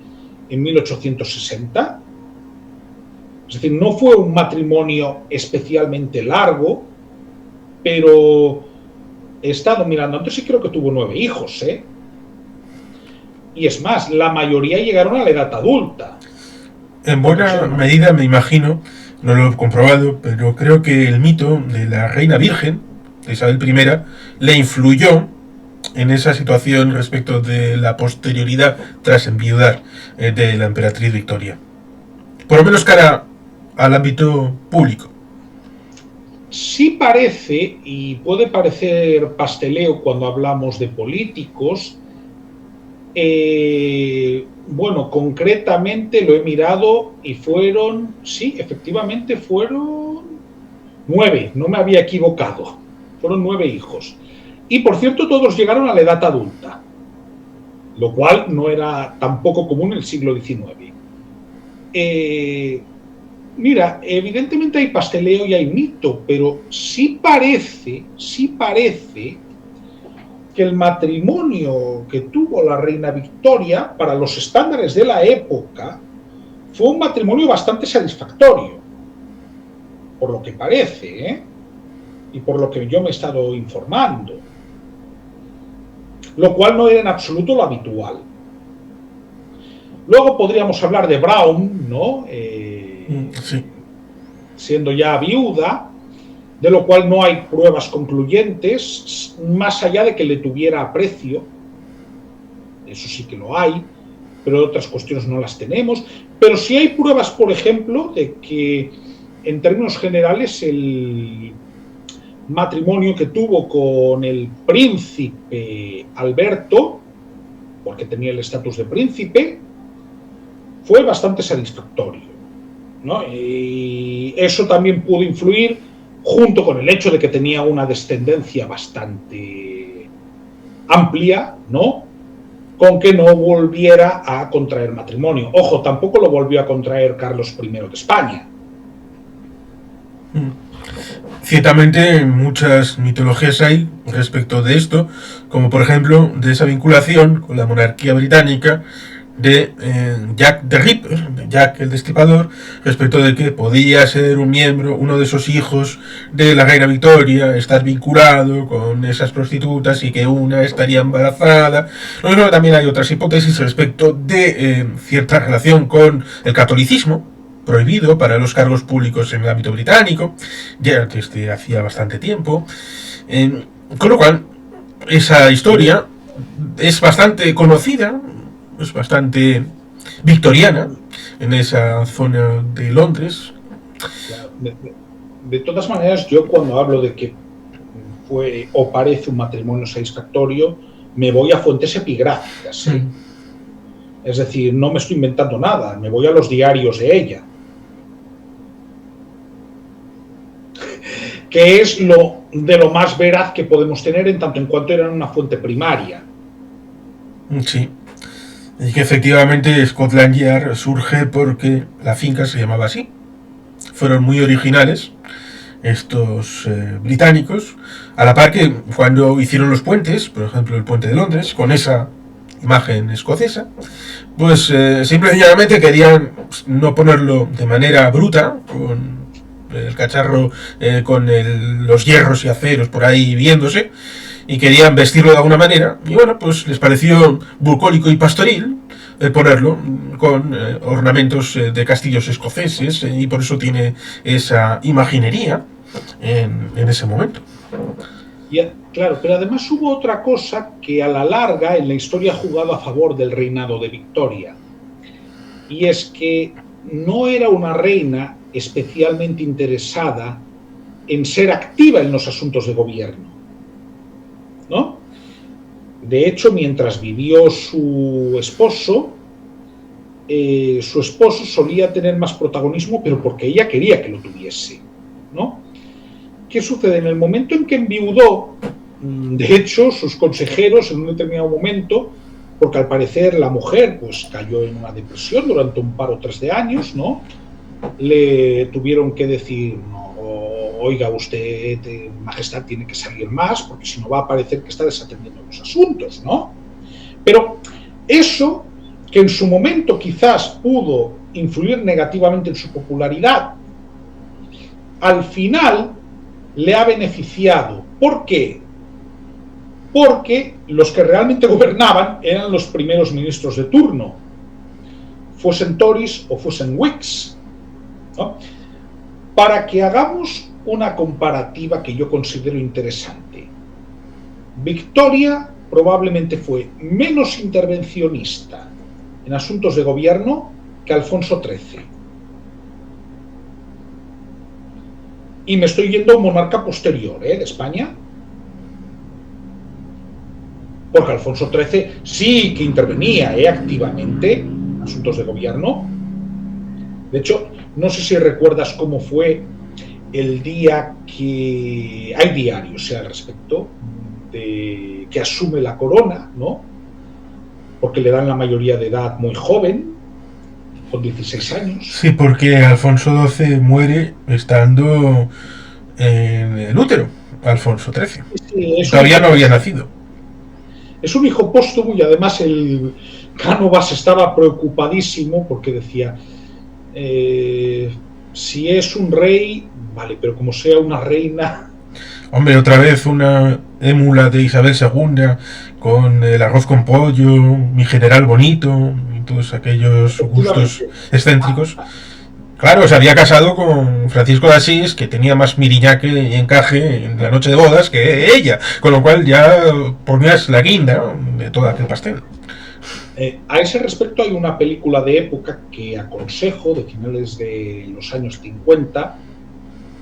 en 1860. Es decir, no fue un matrimonio especialmente largo, pero he estado mirando antes y creo que tuvo 9 hijos, ¿eh? Y es más, la mayoría llegaron a la edad adulta. En buena medida, me imagino, no lo he comprobado, pero creo que el mito de la reina virgen, de Isabel I, le influyó en esa situación respecto de la posterioridad tras enviudar de la emperatriz Victoria. Por lo menos cara al ámbito público. Sí parece, y puede parecer pasteleo cuando hablamos de políticos, bueno, concretamente lo he mirado y fueron, sí, efectivamente fueron 9, no me había equivocado, fueron 9 hijos. Y por cierto, todos llegaron a la edad adulta, lo cual no era tampoco común en el siglo XIX. Mira, evidentemente hay pasteleo y hay mito, pero sí parece que el matrimonio que tuvo la reina Victoria, para los estándares de la época, fue un matrimonio bastante satisfactorio, por lo que parece, ¿eh? Y por lo que yo me he estado informando, lo cual no era en absoluto lo habitual. Luego podríamos hablar de Brown, ¿no? Sí. Siendo ya viuda, de lo cual no hay pruebas concluyentes, más allá de que le tuviera aprecio. Eso sí que lo hay, pero otras cuestiones no las tenemos. Pero sí hay pruebas, por ejemplo, de que en términos generales el matrimonio que tuvo con el príncipe Alberto, porque tenía el estatus de príncipe, fue bastante satisfactorio, ¿no? Y eso también pudo influir, junto con el hecho de que tenía una descendencia bastante amplia, ¿no? Con que no volviera a contraer matrimonio. Ojo, tampoco lo volvió a contraer Carlos I de España. Ciertamente muchas mitologías hay respecto de esto, como por ejemplo de esa vinculación con la monarquía británica de Jack the Ripper, de Jack el Destripador, respecto de que podía ser un miembro, uno de esos hijos de la reina Victoria, estar vinculado con esas prostitutas y que una estaría embarazada. Luego también hay otras hipótesis respecto de cierta relación con el catolicismo, prohibido para los cargos públicos en el ámbito británico, ya desde hacía bastante tiempo. Con lo cual, esa historia es bastante conocida, es bastante victoriana en esa zona de Londres. De todas maneras, yo cuando hablo de que fue o parece un matrimonio satisfactorio, me voy a fuentes epigráficas. Es decir, no me estoy inventando nada, me voy a los diarios de ella. Que es de lo más veraz que podemos tener en tanto en cuanto era una fuente primaria. Sí. Y que efectivamente Scotland Yard surge porque la finca se llamaba así. Fueron muy originales estos británicos, a la par que cuando hicieron los puentes, por ejemplo el puente de Londres, con esa imagen escocesa, pues simplemente querían no ponerlo de manera bruta, con el cacharro con los hierros y aceros por ahí viéndose, y querían vestirlo de alguna manera, y bueno, pues les pareció bucólico y pastoril ponerlo con ornamentos de castillos escoceses, y por eso tiene esa imaginería en ese momento. Claro, pero además hubo otra cosa que a la larga en la historia ha jugado a favor del reinado de Victoria, y es que no era una reina especialmente interesada en ser activa en los asuntos de gobierno, ¿no? De hecho, mientras vivió su esposo solía tener más protagonismo, pero porque ella quería que lo tuviese, ¿no? ¿Qué sucede? En el momento en que enviudó, de hecho, sus consejeros en un determinado momento, porque al parecer la mujer pues cayó en una depresión durante un par o tres de años, ¿no? Le tuvieron que decir, no, oiga usted, majestad, tiene que salir más, porque si no va a parecer que está desatendiendo los asuntos, ¿no? Pero eso, que en su momento quizás pudo influir negativamente en su popularidad, al final le ha beneficiado. ¿Por qué? Porque los que realmente gobernaban eran los primeros ministros de turno, fuesen Tories o fuesen Whigs, ¿no? Para que hagamos una comparativa que yo considero interesante. Victoria probablemente fue menos intervencionista en asuntos de gobierno que Alfonso XIII. Y me estoy yendo a un monarca posterior, de España. Porque Alfonso XIII sí que intervenía activamente en asuntos de gobierno. De hecho, no sé si recuerdas cómo fue el día que... Hay diarios al respecto, de que asume la corona, ¿no? Porque le dan la mayoría de edad muy joven, con 16 años. Sí, porque Alfonso XII muere estando en el útero, Alfonso XIII. Sí, todavía no había nacido. Es un hijo póstumo y además el Cánovas estaba preocupadísimo porque decía, si es un rey, vale, pero como sea una reina... Hombre, otra vez una émula de Isabel II con el arroz con pollo, mi general bonito, y todos aquellos gustos excéntricos. Claro, se había casado con Francisco de Asís, que tenía más miriñaque y encaje en la noche de bodas que ella, con lo cual ya ponías la guinda de todo aquel pastel. A ese respecto hay una película de época que aconsejo, de finales de los años 50,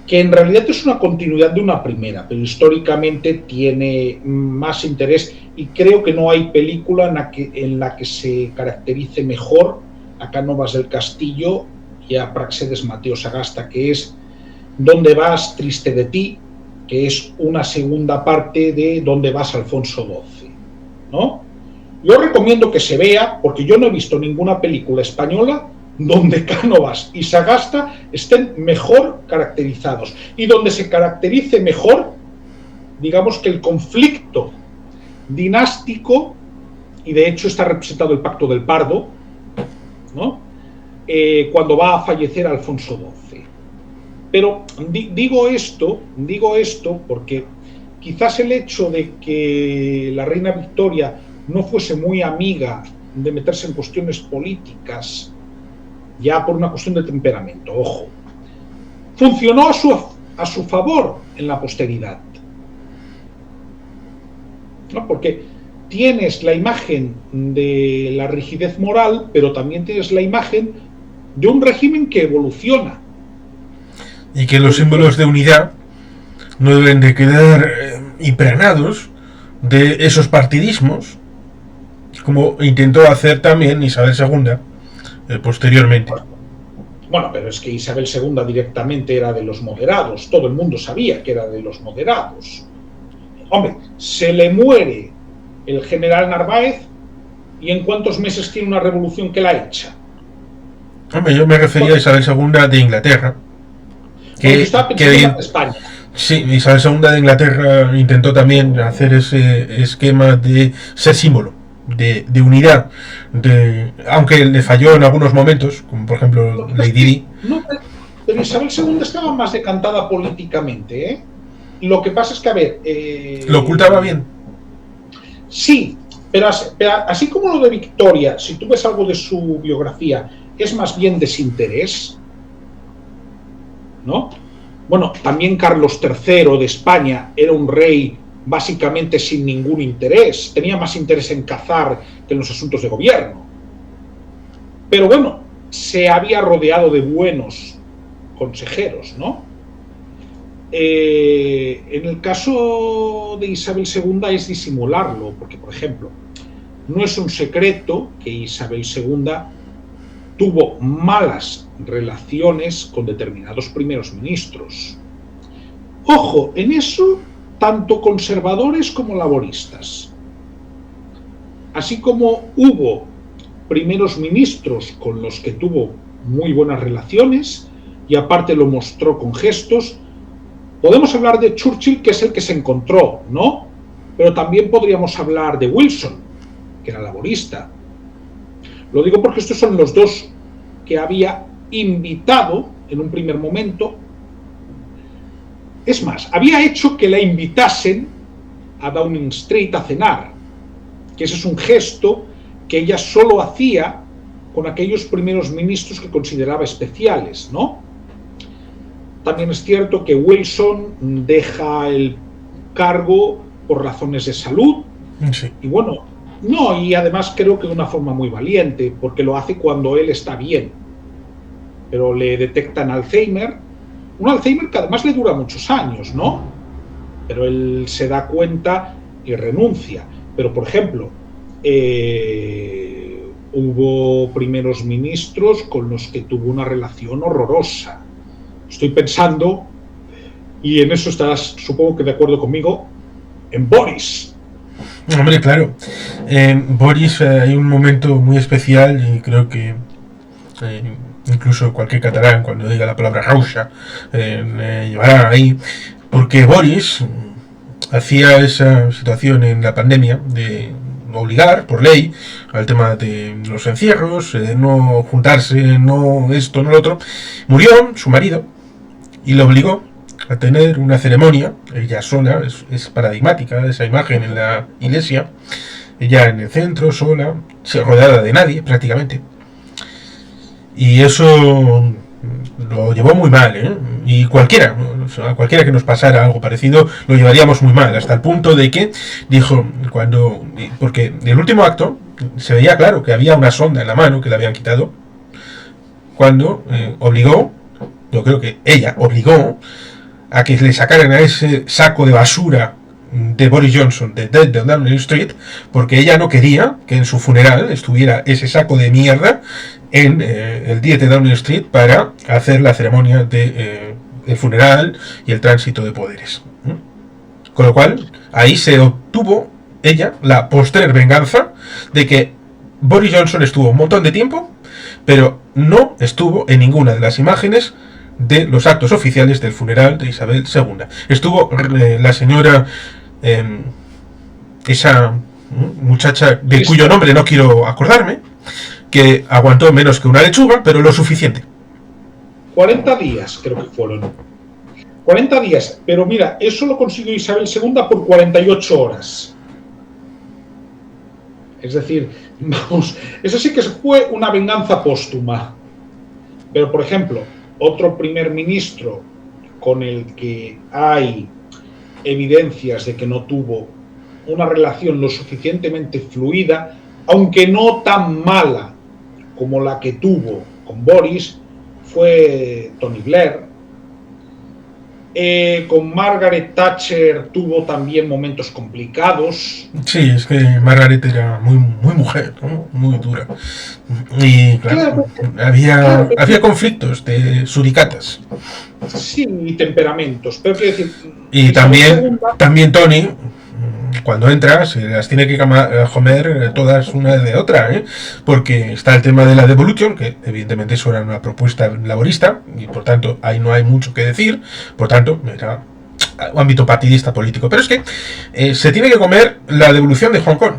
que en realidad es una continuidad de una primera, pero históricamente tiene más interés y creo que no hay película en la que se caracterice mejor a Cánovas del Castillo y a Praxedes Mateo Sagasta, que es ¿Dónde vas, triste de ti?, que es una segunda parte de ¿Dónde vas, Alfonso XII?, ¿no? Yo recomiendo que se vea, porque yo no he visto ninguna película española donde Cánovas y Sagasta estén mejor caracterizados y donde se caracterice mejor, digamos, que el conflicto dinástico, y de hecho está representado el Pacto del Pardo, ¿no? Cuando va a fallecer Alfonso XII. Pero digo esto porque quizás el hecho de que la reina Victoria no fuese muy amiga de meterse en cuestiones políticas, ya por una cuestión de temperamento, ojo, funcionó a su favor en la posteridad, ¿no? Porque tienes la imagen de la rigidez moral, pero también tienes la imagen de un régimen que evoluciona. Y que los símbolos de unidad no deben de quedar impregnados de esos partidismos, como intentó hacer también Isabel II posteriormente. Bueno, pero es que Isabel II directamente era de los moderados, todo el mundo sabía que era de los moderados. Hombre, se le muere el general Narváez y ¿en cuántos meses tiene una revolución que la echa? Hombre, yo me refería a Isabel II de Inglaterra. Que de España. Sí, Isabel II de Inglaterra intentó también hacer ese esquema de ser símbolo de unidad, aunque le falló en algunos momentos, como por ejemplo Lady Di. No, pero Isabel II estaba más decantada políticamente, ¿eh? Lo que pasa es que, a ver... ¿Lo ocultaba bien? Sí, pero así como lo de Victoria, si tú ves algo de su biografía, es más bien desinterés, ¿no? Bueno, también Carlos III de España era un rey básicamente sin ningún interés, tenía más interés en cazar que en los asuntos de gobierno. Pero bueno, se había rodeado de buenos consejeros, ¿no? En el caso de Isabel II es disimularlo, porque, por ejemplo, no es un secreto que Isabel II tuvo malas relaciones con determinados primeros ministros. Ojo, en eso, tanto conservadores como laboristas. Así como hubo primeros ministros con los que tuvo muy buenas relaciones y aparte lo mostró con gestos, podemos hablar de Churchill, que es el que se encontró, ¿no? Pero también podríamos hablar de Wilson, que era laborista. Lo digo porque estos son los dos que había invitado en un primer momento. Es más, había hecho que la invitasen a Downing Street a cenar, que ese es un gesto que ella solo hacía con aquellos primeros ministros que consideraba especiales, ¿no? También es cierto que Wilson deja el cargo por razones de salud. Sí. Y bueno, no, y además creo que de una forma muy valiente, porque lo hace cuando él está bien. Pero le detectan Alzheimer, un Alzheimer que además le dura muchos años, ¿no? Pero él se da cuenta y renuncia. Pero, por ejemplo, hubo primeros ministros con los que tuvo una relación horrorosa. Estoy pensando, y en eso estarás, supongo que de acuerdo conmigo, en Boris. Hombre, claro. En Boris hay un momento muy especial y creo que incluso cualquier catalán cuando diga la palabra Russia llevará ahí, porque Boris hacía esa situación en la pandemia de obligar por ley al tema de los encierros, no juntarse, no esto, no lo otro. Murió su marido y le obligó a tener una ceremonia, ella sola, es paradigmática esa imagen en la iglesia, ella en el centro, sola, rodeada de nadie prácticamente. Y eso lo llevó muy mal, ¿eh? Y cualquiera que nos pasara algo parecido lo llevaríamos muy mal, hasta el punto de que dijo, porque en el último acto se veía claro que había una sonda en la mano que le habían quitado, cuando obligó, yo creo que ella obligó a que le sacaran a ese saco de basura de Boris Johnson de Downing Street, porque ella no quería que en su funeral estuviera ese saco de mierda en el 10 de Downing Street para hacer la ceremonia de el funeral y el tránsito de poderes. Con lo cual, ahí se obtuvo ella la postrer venganza de que Boris Johnson estuvo un montón de tiempo, pero no estuvo en ninguna de las imágenes de los actos oficiales del funeral de Isabel II. Estuvo la señora, esa muchacha de cuyo nombre no quiero acordarme, que aguantó menos que una lechuga, pero lo suficiente. 40 días creo que fueron. 40 días, pero mira, eso lo consiguió Isabel II por 48 horas. Es decir, vamos, eso sí que fue una venganza póstuma. Pero, por ejemplo, otro primer ministro con el que hay evidencias de que no tuvo una relación lo suficientemente fluida, aunque no tan mala como la que tuvo con Boris, fue Tony Blair. Con Margaret Thatcher tuvo también momentos complicados. Sí, es que Margaret era muy mujer, ¿no? Muy dura. Y claro, había conflictos de suricatas. Sí, y temperamentos. Pero quiero decir, y también Tony, cuando entra, se las tiene que comer todas una de otra, ¿eh? Porque está el tema de la devolution, que evidentemente eso era una propuesta laborista, y por tanto ahí no hay mucho que decir, por tanto era un ámbito partidista político. Pero es que se tiene que comer la devolución de Hong Kong.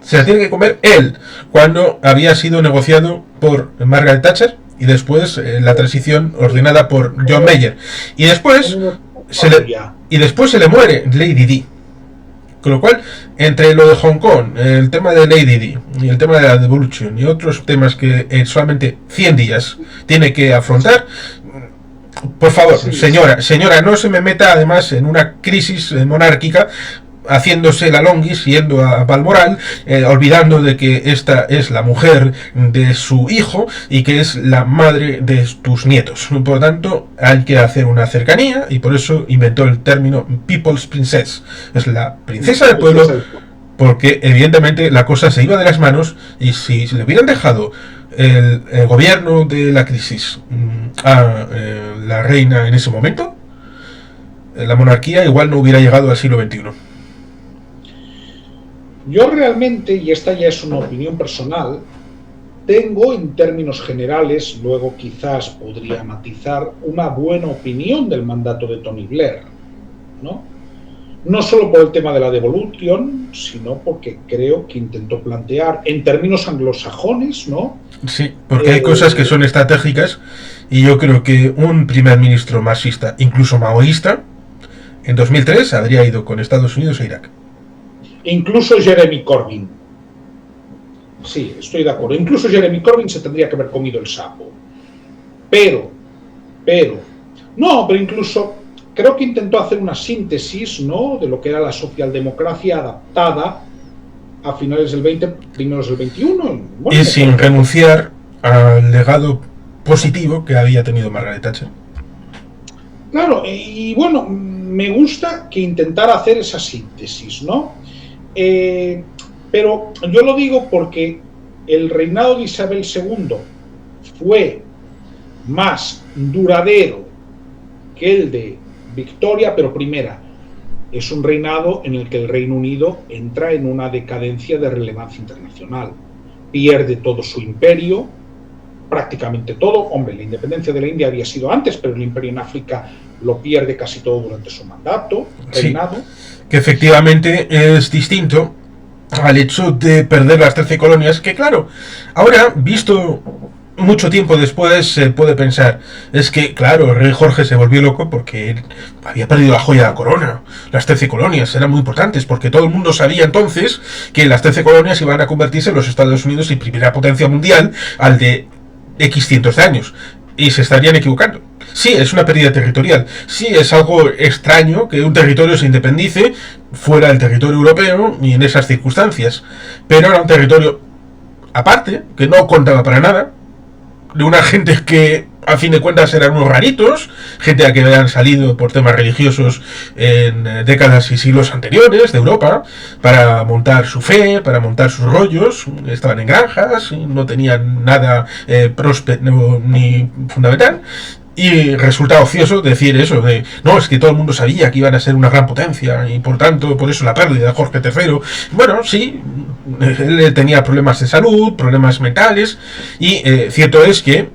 Se la tiene que comer él, cuando había sido negociado por Margaret Thatcher, y después la transición ordenada por John Major. Y después se le muere Lady Di. Con lo cual, entre lo de Hong Kong, el tema de Lady Di y el tema de la devolution y otros temas que en solamente 100 días tiene que afrontar, por favor, señora, no se me meta además en una crisis monárquica haciéndose la longuis, yendo a Balmoral, olvidando de que esta es la mujer de su hijo y que es la madre de tus nietos. Por lo tanto, hay que hacer una cercanía, y por eso inventó el término People's Princess. Es la princesa del pueblo, porque evidentemente la cosa se iba de las manos, y si le hubieran dejado el gobierno de la crisis a la reina en ese momento, la monarquía igual no hubiera llegado al siglo XXI. Yo realmente, y esta ya es una opinión personal, tengo en términos generales, luego quizás podría matizar, una buena opinión del mandato de Tony Blair, ¿no? No solo por el tema de la devolution, sino porque creo que intentó plantear, en términos anglosajones, ¿no? Sí, porque hay cosas que son estratégicas, y yo creo que un primer ministro marxista, incluso maoísta, en 2003 habría ido con Estados Unidos a Irak. Incluso Jeremy Corbyn. Sí, estoy de acuerdo. Incluso Jeremy Corbyn se tendría que haber comido el sapo. Pero incluso creo que intentó hacer una síntesis, ¿no?, de lo que era la socialdemocracia adaptada a finales del 20, primeros del 21. Bueno, y sin renunciar al legado positivo que había tenido Margaret Thatcher. Claro, y bueno, me gusta que intentara hacer esa síntesis, ¿no? Pero yo lo digo porque el reinado de Isabel II fue más duradero que el de Victoria, pero primera, es un reinado en el que el Reino Unido entra en una decadencia de relevancia internacional, pierde todo su imperio, prácticamente todo. Hombre, la independencia de la India había sido antes, pero el imperio en África lo pierde casi todo durante su mandato, reinado. Sí, que efectivamente es distinto al hecho de perder las 13 colonias, que claro, ahora, visto mucho tiempo después, se puede pensar, es que claro, el rey Jorge se volvió loco porque él había perdido la joya de la corona. Las 13 colonias eran muy importantes, porque todo el mundo sabía entonces que las 13 colonias iban a convertirse en los Estados Unidos y primera potencia mundial al de X cientos de años, y se estarían equivocando. Sí, es una pérdida territorial. Sí, es algo extraño que un territorio se independice fuera del territorio europeo y en esas circunstancias. Pero era un territorio aparte, que no contaba para nada, de una gente que a fin de cuentas eran unos raritos, gente a que habían salido por temas religiosos en décadas y siglos anteriores de Europa, para montar su fe, para montar sus rollos. Estaban en granjas, no tenían nada próspero ni fundamental, Y resulta ocioso decir eso de, no, es que todo el mundo sabía que iban a ser una gran potencia y por tanto, por eso la pérdida de Jorge III. Bueno, sí, él tenía problemas de salud, problemas mentales y cierto es que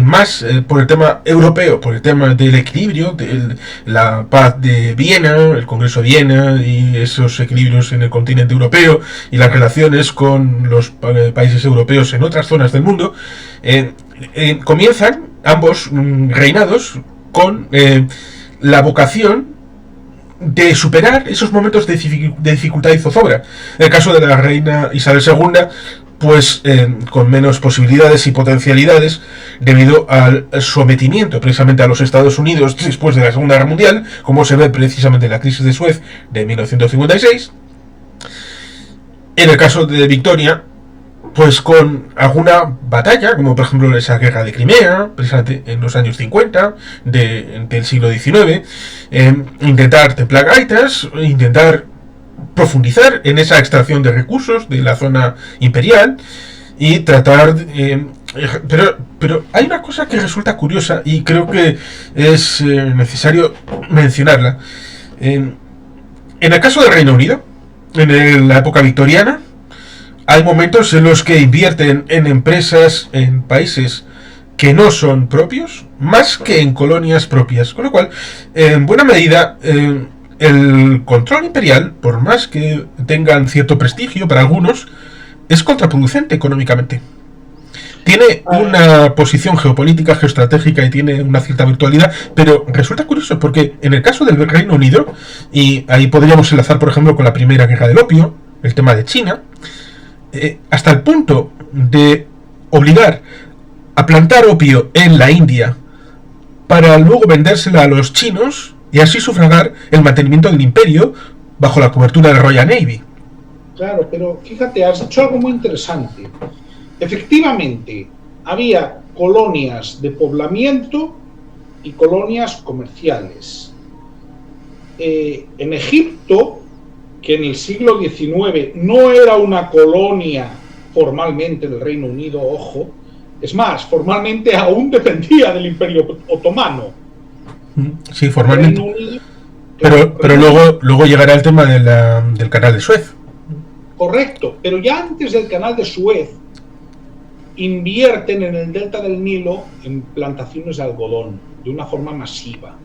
más por el tema europeo, por el tema del equilibrio, de la paz de Viena, el Congreso de Viena y esos equilibrios en el continente europeo y las relaciones con los países europeos en otras zonas del mundo, comienzan ambos reinados con la vocación de superar esos momentos de dificultad y zozobra. En el caso de la reina Isabel II, pues con menos posibilidades y potencialidades debido al sometimiento precisamente a los Estados Unidos después de la Segunda Guerra Mundial, como se ve precisamente en la crisis de Suez de 1956. En el caso de Victoria, pues con alguna batalla, como por ejemplo esa guerra de Crimea, precisamente en los años 50 del siglo XIX, intentar templar gaitas, intentar profundizar en esa extracción de recursos de la zona imperial y tratar... pero hay una cosa que resulta curiosa y creo que es necesario mencionarla. En el caso del Reino Unido, en la época victoriana, hay momentos en los que invierten en empresas en países que no son propios, más que en colonias propias. Con lo cual, en buena medida, el control imperial, por más que tengan cierto prestigio para algunos, es contraproducente económicamente. Tiene una posición geopolítica, geoestratégica y tiene una cierta virtualidad, pero resulta curioso porque en el caso del Reino Unido, y ahí podríamos enlazar por ejemplo con la primera guerra del opio, el tema de China, hasta el punto de obligar a plantar opio en la India para luego vendérsela a los chinos y así sufragar el mantenimiento del imperio bajo la cobertura de la Royal Navy. Claro, pero fíjate, has dicho algo muy interesante. Efectivamente, había colonias de poblamiento y colonias comerciales. En Egipto, que en el siglo XIX no era una colonia formalmente del Reino Unido, ojo, es más, formalmente aún dependía del Imperio Otomano. Sí, formalmente. Unido, pero luego llegará el tema del canal de Suez. Correcto, pero ya antes del canal de Suez invierten en el delta del Nilo en plantaciones de algodón de una forma masiva.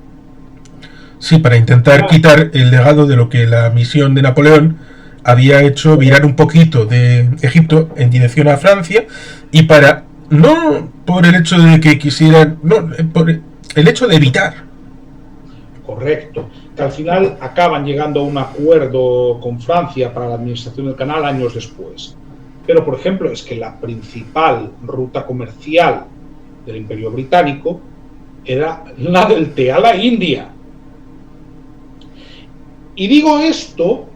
Sí, para intentar quitar el legado de lo que la misión de Napoleón había hecho virar un poquito de Egipto en dirección a Francia y para, no por el hecho de que quisieran, no, por el hecho de evitar. Correcto, que al final acaban llegando a un acuerdo con Francia para la administración del canal años después. Pero, por ejemplo, es que la principal ruta comercial del Imperio Británico era la del té a la India. Y digo esto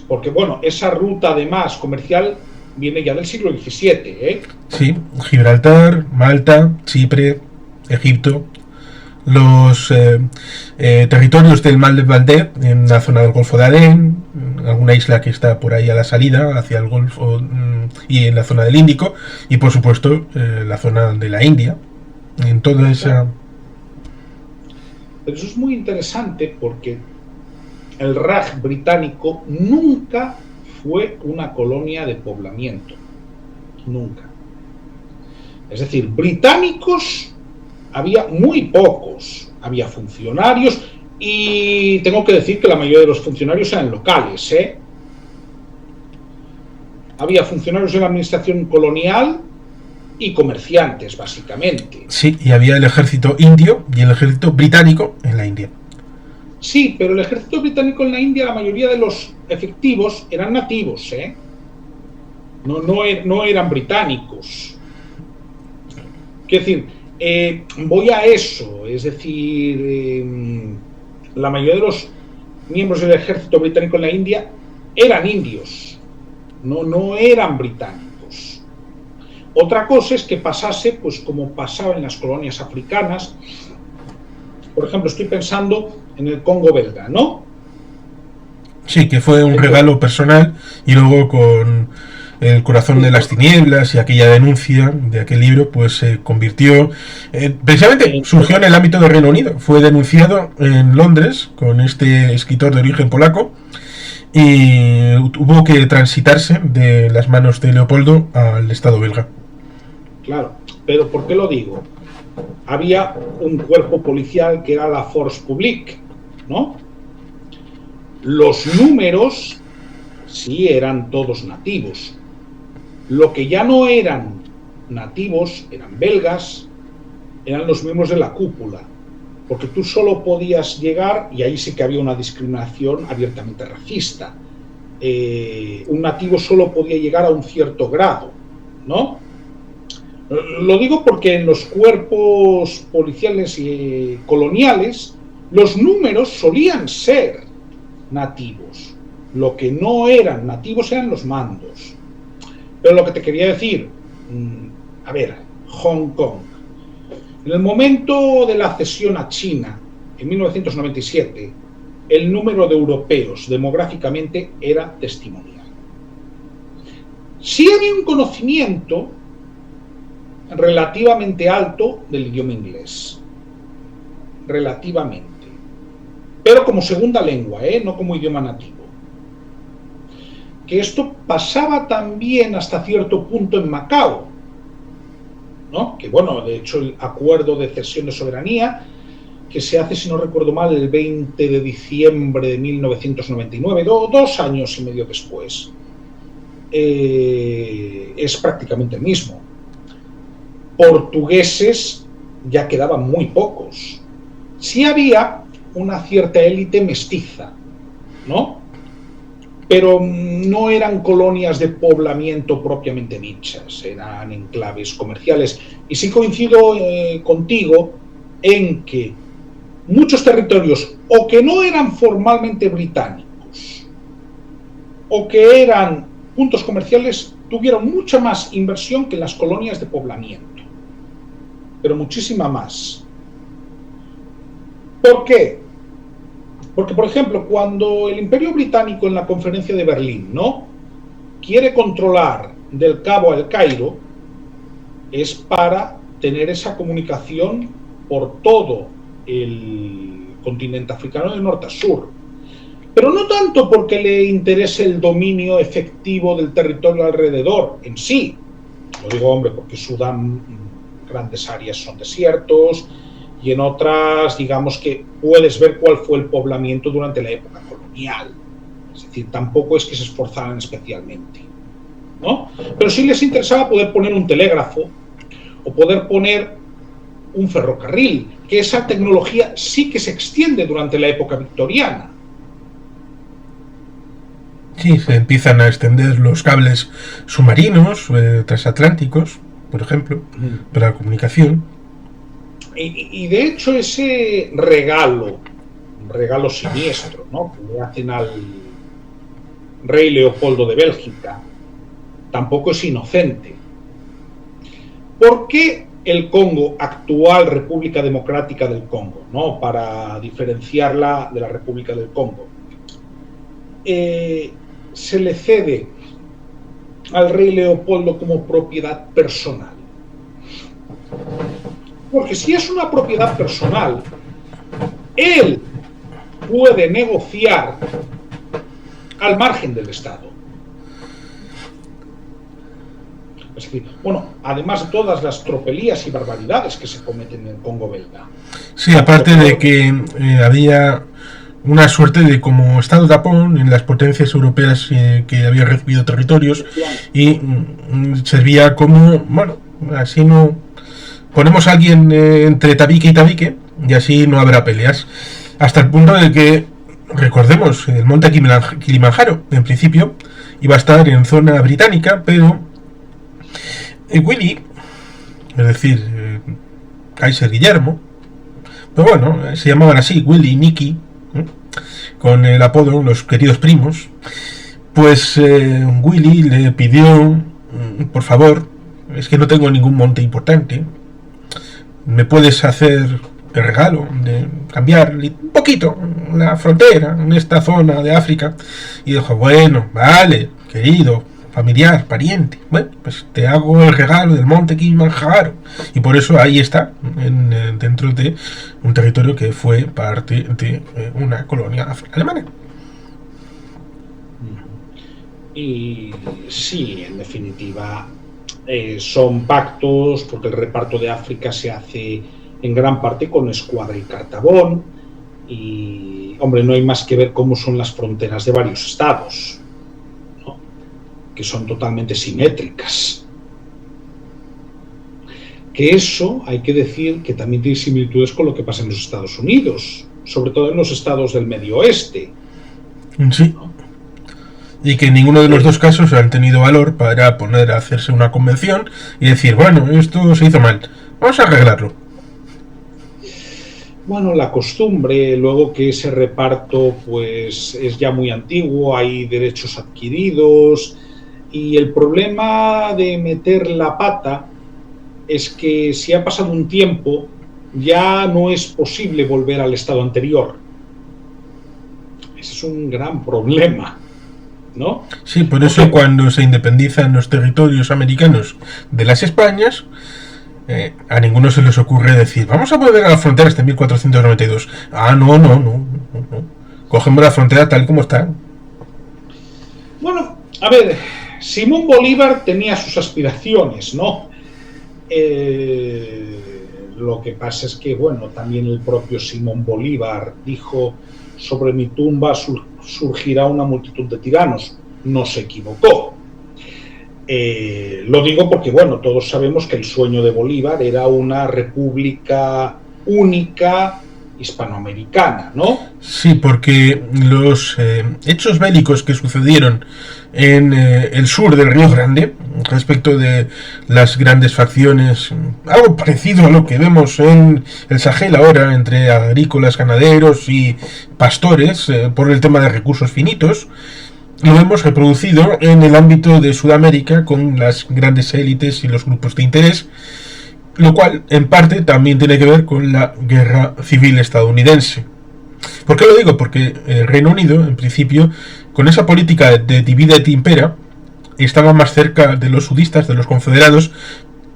porque, bueno, esa ruta además comercial viene ya del siglo XVII, ¿eh? Sí, Gibraltar, Malta, Chipre, Egipto, los territorios del Mar de Valdez, en la zona del Golfo de Adén, alguna isla que está por ahí a la salida hacia el Golfo y en la zona del Índico, y por supuesto la zona de la India, en toda esa... Pero eso es muy interesante porque el Raj británico nunca fue una colonia de poblamiento, nunca. Es decir, británicos había muy pocos, había funcionarios y tengo que decir que la mayoría de los funcionarios eran locales, ¿eh? Había funcionarios en la administración colonial y comerciantes, básicamente. Sí, y había el ejército indio y el ejército británico en la India. Sí, pero el ejército británico en la India, la mayoría de los efectivos eran nativos, ¿eh? No eran británicos. Quiero decir, voy a eso, es decir, la mayoría de los miembros del ejército británico en la India eran indios, no eran británicos. Otra cosa es que pasase, pues como pasaba en las colonias africanas. Por ejemplo, estoy pensando en el Congo belga, ¿no? Sí, que fue un regalo personal y luego con El corazón de las tinieblas y aquella denuncia de aquel libro pues se convirtió, precisamente surgió en el ámbito del Reino Unido, fue denunciado en Londres con este escritor de origen polaco y tuvo que transitarse de las manos de Leopoldo al Estado belga. Claro, pero ¿por qué lo digo? Había un cuerpo policial que era la Force Publique, ¿no? Los números sí eran todos nativos. Lo que ya no eran nativos, eran belgas, eran los miembros de la cúpula, porque tú solo podías llegar, y ahí sí que había una discriminación abiertamente racista. Un nativo solo podía llegar a un cierto grado, ¿no? Lo digo porque en los cuerpos policiales y coloniales los números solían ser nativos. Lo que no eran nativos eran los mandos. Pero lo que te quería decir, a ver, Hong Kong. En el momento de la cesión a China, en 1997, el número de europeos demográficamente era testimonial. Sí había un conocimiento relativamente alto del idioma inglés, relativamente, pero como segunda lengua, no como idioma nativo. Que esto pasaba también hasta cierto punto en Macao, ¿no? Que bueno, de hecho el acuerdo de cesión de soberanía, que se hace, si no recuerdo mal, el 20 de diciembre de 1999, 2 años y medio después, es prácticamente el mismo. Portugueses ya quedaban muy pocos. Sí había una cierta élite mestiza, ¿no? Pero no eran colonias de poblamiento propiamente dichas, eran enclaves comerciales. Y sí coincido contigo en que muchos territorios o que no eran formalmente británicos o que eran puntos comerciales tuvieron mucha más inversión que en las colonias de poblamiento, pero muchísima más. ¿Por qué? Porque, por ejemplo, cuando el Imperio Británico en la Conferencia de Berlín, ¿no?, quiere controlar del Cabo al Cairo, es para tener esa comunicación por todo el continente africano de norte a sur. Pero no tanto porque le interese el dominio efectivo del territorio alrededor en sí. Lo digo, hombre, porque Sudán, grandes áreas son desiertos, y en otras, digamos que puedes ver cuál fue el poblamiento durante la época colonial. Es decir, tampoco es que se esforzaran especialmente, ¿no? Pero sí les interesaba poder poner un telégrafo o poder poner un ferrocarril, que esa tecnología sí que se extiende durante la época victoriana. Sí, se empiezan a extender los cables submarinos, transatlánticos, por ejemplo, para la comunicación. Y de hecho ese regalo, un regalo siniestro, ¿no?, que le hacen al rey Leopoldo de Bélgica, tampoco es inocente. ¿Por qué el Congo, actual República Democrática del Congo, ¿no?, para diferenciarla de la República del Congo, se le cede al rey Leopoldo como propiedad personal? Porque si es una propiedad personal, él puede negociar al margen del Estado. Es decir, bueno, además de todas las tropelías y barbaridades que se cometen en el Congo belga. Sí, aparte de que había una suerte de como estado tapón en las potencias europeas que habían recibido territorios, y servía como, bueno, así no ponemos a alguien entre tabique y tabique y así no habrá peleas, hasta el punto de que, recordemos, el monte Kilimanjaro en principio iba a estar en zona británica, pero Willy, es decir, Kaiser Guillermo, pero bueno, se llamaban así, Willy y Nicky, con el apodo los queridos primos, pues Willy le pidió, por favor, es que no tengo ningún monte importante, ¿me puedes hacer el regalo de cambiar un poquito la frontera en esta zona de África? Y dijo, bueno, vale, querido, familiar, pariente. Bueno, pues te hago el regalo del monte Kilimanjaro. Y por eso ahí está, dentro de un territorio que fue parte de una colonia alemana. Y sí, en definitiva, son pactos, porque el reparto de África se hace en gran parte con escuadra y cartabón. Y, hombre, no hay más que ver cómo son las fronteras de varios estados, ¿no? Que son totalmente simétricas. Que eso hay que decir que también tiene similitudes con lo que pasa en los Estados Unidos, sobre todo en los estados del Medio Oeste. Sí. Y que en ninguno de los dos casos han tenido valor para poner a hacerse una convención y decir, bueno, esto se hizo mal, vamos a arreglarlo. Bueno, la costumbre, luego que ese reparto pues es ya muy antiguo, hay derechos adquiridos, y el problema de meter la pata es que si ha pasado un tiempo ya no es posible volver al estado anterior. Ese es un gran problema, ¿no? Sí, por eso cuando se independizan los territorios americanos de las Españas, a ninguno se les ocurre decir, vamos a volver a la frontera hasta 1492. Ah, no. Cogemos la frontera tal como está. Bueno, a ver, Simón Bolívar tenía sus aspiraciones, ¿no? Lo que pasa es que, bueno, también el propio Simón Bolívar dijo, sobre mi tumba surgirá una multitud de tiranos. No se equivocó. Lo digo porque, bueno, todos sabemos que el sueño de Bolívar era una república única hispanoamericana, ¿no? Sí, porque los hechos bélicos que sucedieron en el sur del Río Grande, respecto de las grandes facciones, algo parecido a lo que vemos en el Sahel ahora, entre agrícolas, ganaderos y pastores, por el tema de recursos finitos, lo hemos reproducido en el ámbito de Sudamérica con las grandes élites y los grupos de interés, lo cual en parte también tiene que ver con la guerra civil estadounidense. ¿Por qué lo digo? Porque el Reino Unido, en principio, con esa política de divide et impera, estaba más cerca de los sudistas, de los confederados,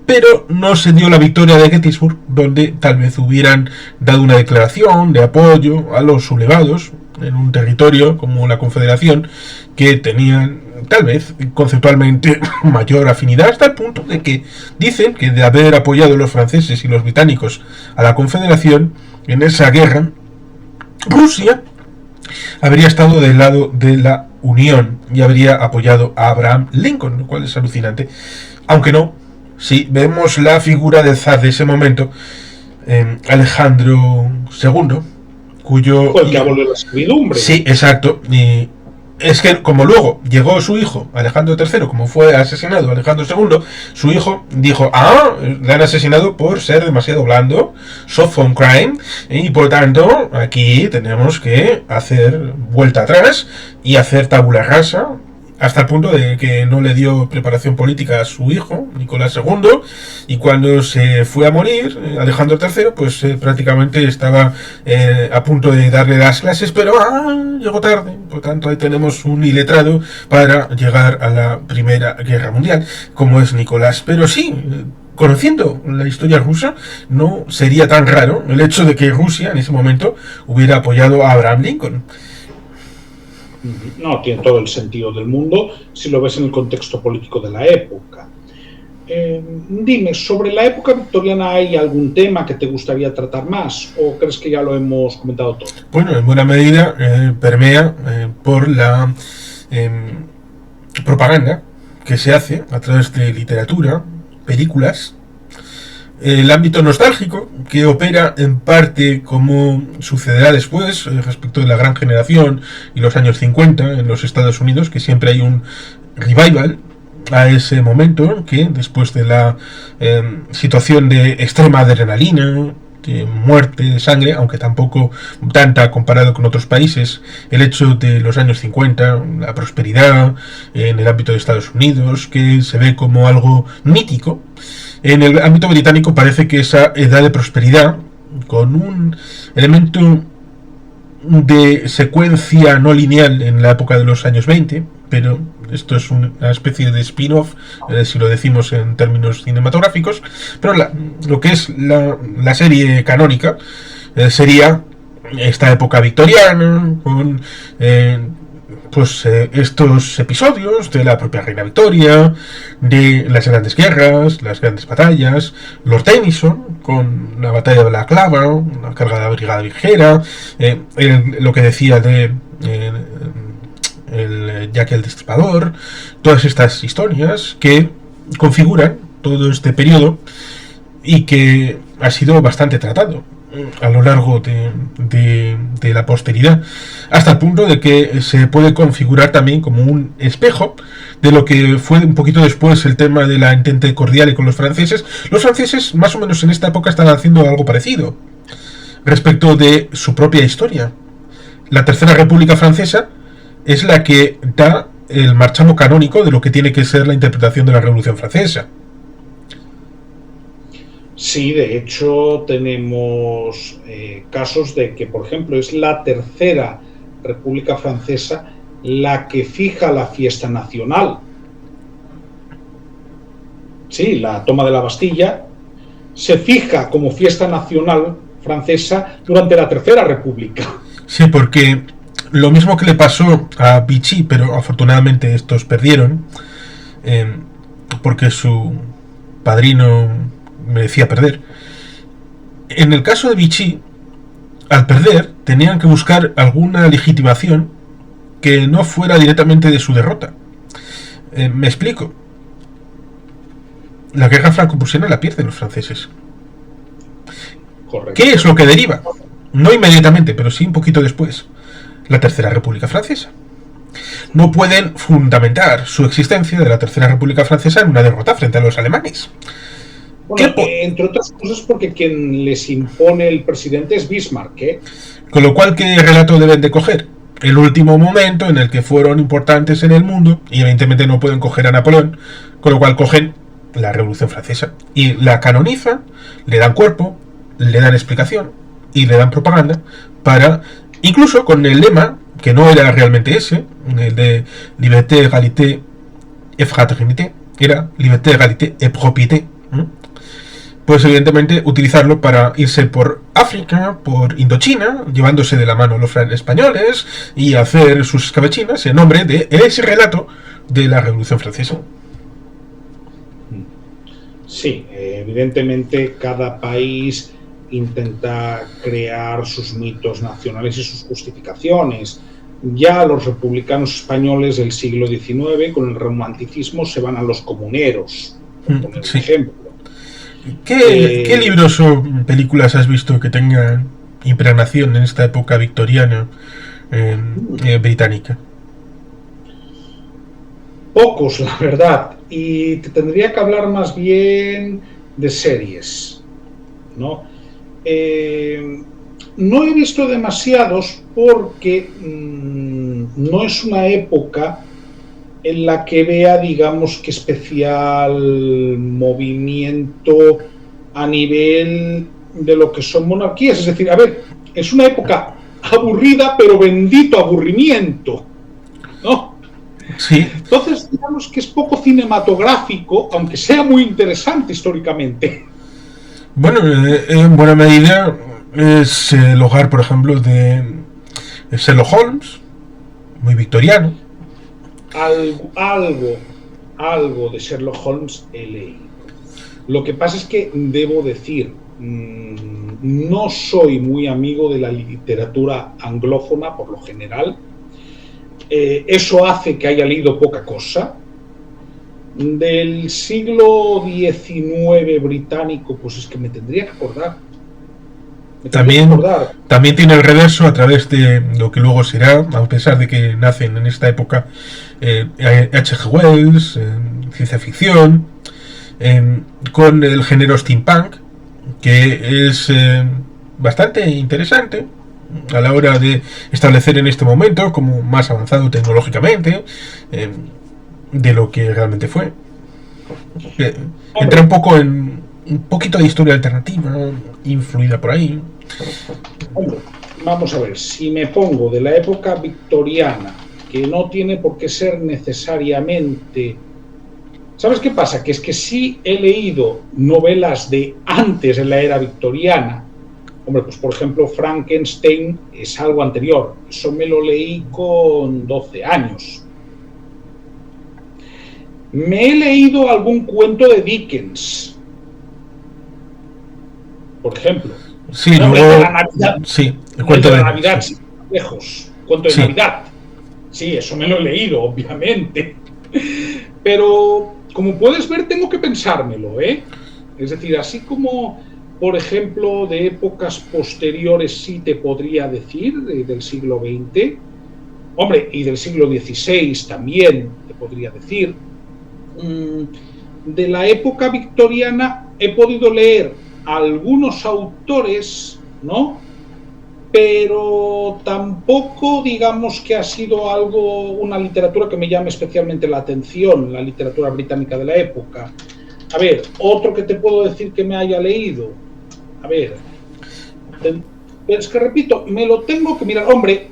pero no se dio la victoria de Gettysburg, donde tal vez hubieran dado una declaración de apoyo a los sublevados en un territorio como la Confederación, que tenían tal vez conceptualmente mayor afinidad, hasta el punto de que dicen que de haber apoyado los franceses y los británicos a la Confederación en esa guerra, Rusia habría estado del lado de la Unión y habría apoyado a Abraham Lincoln, lo cual es alucinante. Aunque no, si vemos la figura del zar de ese momento, Alejandro II, cuyo... Fue el que abolió la servidumbre. Sí, exacto. Y es que como luego llegó su hijo, Alejandro III, como fue asesinado Alejandro II, su hijo dijo, le han asesinado por ser demasiado blando, soft on crime, y por tanto aquí tenemos que hacer vuelta atrás y hacer tabula rasa, hasta el punto de que no le dio preparación política a su hijo, Nicolás II, y cuando se fue a morir, Alejandro III, pues prácticamente estaba a punto de darle las clases, pero llegó tarde. Por tanto, ahí tenemos un iletrado para llegar a la Primera Guerra Mundial, como es Nicolás. Pero sí, conociendo la historia rusa, no sería tan raro el hecho de que Rusia en ese momento hubiera apoyado a Abraham Lincoln. No, tiene todo el sentido del mundo si lo ves en el contexto político de la época. Dime, ¿sobre la época victoriana hay algún tema que te gustaría tratar más o crees que ya lo hemos comentado todo? Bueno, en buena medida permea por la propaganda que se hace a través de literatura, películas, el ámbito nostálgico que opera en parte como sucederá después respecto de la gran generación y los años 50 en los Estados Unidos, que siempre hay un revival a ese momento, que después de la situación de extrema adrenalina, de muerte, de sangre, aunque tampoco tanta comparado con otros países, el hecho de los años 50, la prosperidad en el ámbito de Estados Unidos, que se ve como algo mítico. En el ámbito británico parece que esa edad de prosperidad, con un elemento de secuencia no lineal en la época de los años 20, pero Esto es una especie de spin-off, si lo decimos en términos cinematográficos, pero lo que es la serie canónica sería esta época victoriana, con estos episodios de la propia Reina Victoria, de las grandes guerras, las grandes batallas, Lord Tennyson con la batalla de la Clava, la carga de la brigada ligera, lo que decía de el Jack el Destripador, todas estas historias que configuran todo este periodo y que ha sido bastante tratado a lo largo de la posteridad, hasta el punto de que se puede configurar también como un espejo de lo que fue un poquito después el tema de la entente cordial con los franceses. Los franceses, más o menos en esta época, están haciendo algo parecido respecto de su propia historia. La Tercera República Francesa es la que da el marchamo canónico de lo que tiene que ser la interpretación de la Revolución Francesa. Sí, de hecho tenemos casos de que, por ejemplo, es la Tercera República Francesa la que fija la fiesta nacional. Sí, la toma de la Bastilla se fija como fiesta nacional francesa durante la Tercera República. Sí, porque lo mismo que le pasó a Vichy, pero afortunadamente estos perdieron, porque su padrino merecía perder. En el caso de Vichy, al perder, tenían que buscar alguna legitimación que no fuera directamente de su derrota. Me explico. La guerra franco-prusiana la pierden los franceses. Correcto. ¿Qué es lo que deriva? No inmediatamente, pero sí un poquito después. La Tercera República Francesa. No pueden fundamentar su existencia de la Tercera República Francesa en una derrota frente a los alemanes. Bueno, entre otras cosas porque quien les impone el presidente es Bismarck, ¿eh? Con lo cual, ¿qué relato deben de coger? El último momento en el que fueron importantes en el mundo, y evidentemente no pueden coger a Napoleón, con lo cual cogen la Revolución Francesa y la canonizan, le dan cuerpo, le dan explicación y le dan propaganda para, incluso con el lema, que no era realmente ese, el de Liberté, Égalité et Fraternité, era Liberté, Égalité et Propriété. Pues evidentemente utilizarlo para irse por África, por Indochina, llevándose de la mano los españoles y hacer sus escabechinas en nombre de ese relato de la Revolución Francesa. Sí, evidentemente cada país intenta crear sus mitos nacionales y sus justificaciones. Ya los republicanos españoles del siglo XIX, con el romanticismo, se van a los comuneros, por poner un ejemplo. ¿Qué libros o películas has visto que tengan impregnación en esta época victoriana británica? Pocos, la verdad. Y te tendría que hablar más bien de series, ¿no? No he visto demasiados porque no es una época en la que vea, digamos, que especial movimiento a nivel de lo que son monarquías. Es decir, a ver, es una época aburrida, pero bendito aburrimiento, ¿no? Sí. Entonces, digamos que es poco cinematográfico, aunque sea muy interesante históricamente. Bueno, en buena medida es el hogar, por ejemplo, de Sherlock Holmes, muy victoriano. Algo de Sherlock Holmes he leído. Lo que pasa es que debo decir, no soy muy amigo de la literatura anglófona por lo general. Eso hace que haya leído poca cosa. Del siglo XIX británico, pues es que me tendría que acordar. También tiene el reverso a través de lo que luego será, a pesar de que nacen en esta época H.G. Wells, ciencia ficción, con el género steampunk, que es bastante interesante a la hora de establecer en este momento como más avanzado tecnológicamente de lo que realmente fue. Entra un poco en un poquito de historia alternativa influida por ahí. Hombre, vamos a ver, si me pongo de la época victoriana, que no tiene por qué ser necesariamente... ¿Sabes qué pasa? Que es que sí he leído novelas de antes en la era victoriana. Hombre, pues por ejemplo, Frankenstein es algo anterior. Eso me lo leí con 12 años. Me he leído algún cuento de Dickens, por ejemplo. Sí, no, luego... de la Navidad. Sí, el cuento de la Navidad, sí. Lejos. Cuento de Navidad. Sí, eso me lo he leído, obviamente. Pero, como puedes ver, tengo que pensármelo, ¿eh? Es decir, así como, por ejemplo, de épocas posteriores sí te podría decir, del siglo XX, hombre, y del siglo XVI también te podría decir. De la época victoriana he podido leer a algunos autores, ¿no? Pero tampoco digamos que ha sido algo, una literatura que me llame especialmente la atención, la literatura británica de la época. A ver, otro que te puedo decir que me haya leído. A ver, es que repito, me lo tengo que mirar. Hombre,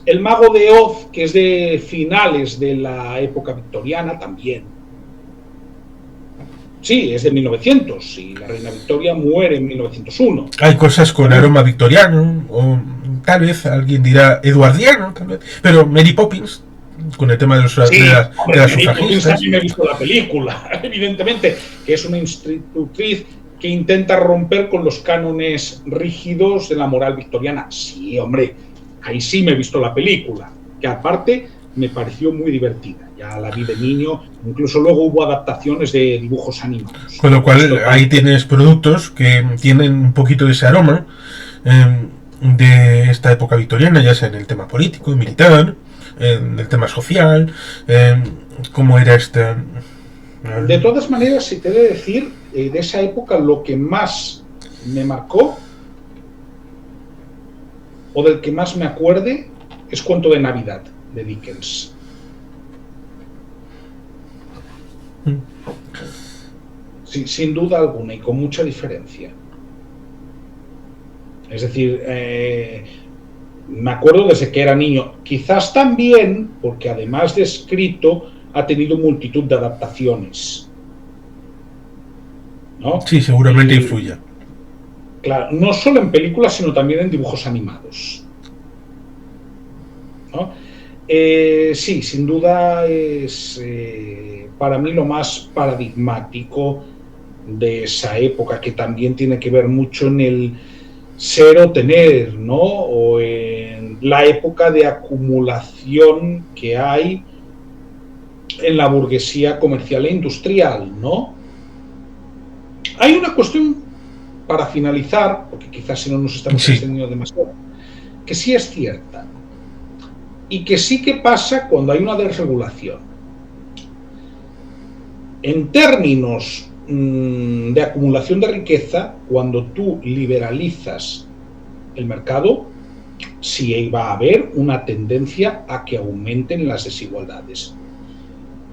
El Mago de Oz, que es de finales de la época victoriana también. Sí, es de 1900 y la reina Victoria muere en 1901. Hay cosas con aroma victoriano, o tal vez alguien dirá eduardiano, tal vez, pero Mary Poppins, con el tema de, los, sí, de las sufragistas. Poppins también he visto la película, evidentemente, que es una institutriz que intenta romper con los cánones rígidos de la moral victoriana. Sí, hombre, ahí sí me he visto la película, que aparte me pareció muy divertida. Ya la vi de niño, incluso luego hubo adaptaciones de dibujos animados. Con lo cual ahí tienes productos que tienen un poquito de ese aroma de esta época victoriana, ya sea en el tema político, militar, en el tema social, cómo era este... De todas maneras, si te he de decir, de esa época lo que más me marcó, o del que más me acuerde, es Cuento de Navidad, de Dickens. Sí, sin duda alguna y con mucha diferencia. Es decir, me acuerdo desde que era niño. Quizás también porque además de escrito ha tenido multitud de adaptaciones, ¿no? Sí, seguramente influye. Claro, no solo en películas, sino también en dibujos animados, ¿no? Sí, sin duda es para mí lo más paradigmático de esa época, que también tiene que ver mucho en el ser o tener, ¿no? O en la época de acumulación que hay en la burguesía comercial e industrial, ¿no? Hay una cuestión para finalizar, porque quizás si no nos estamos extendiendo demasiado, que sí es cierta y que sí que pasa cuando hay una desregulación. En términos de acumulación de riqueza, cuando tú liberalizas el mercado, sí va a haber una tendencia a que aumenten las desigualdades.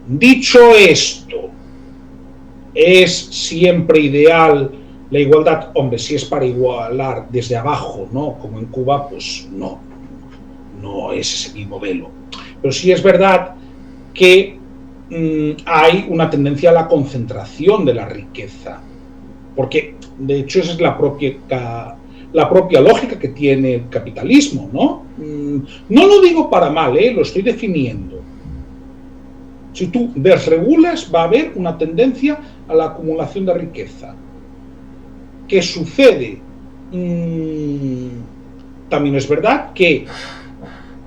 Dicho esto, ¿es siempre ideal la igualdad? Hombre, si es para igualar desde abajo, ¿no? Como en Cuba, pues no es ese mi modelo. Pero sí es verdad que hay una tendencia a la concentración de la riqueza, porque de hecho esa es la propia lógica que tiene el capitalismo, ¿no? No lo digo para mal, lo estoy definiendo. Si tú desregulas, va a haber una tendencia a la acumulación de riqueza. ¿Qué sucede? También es verdad que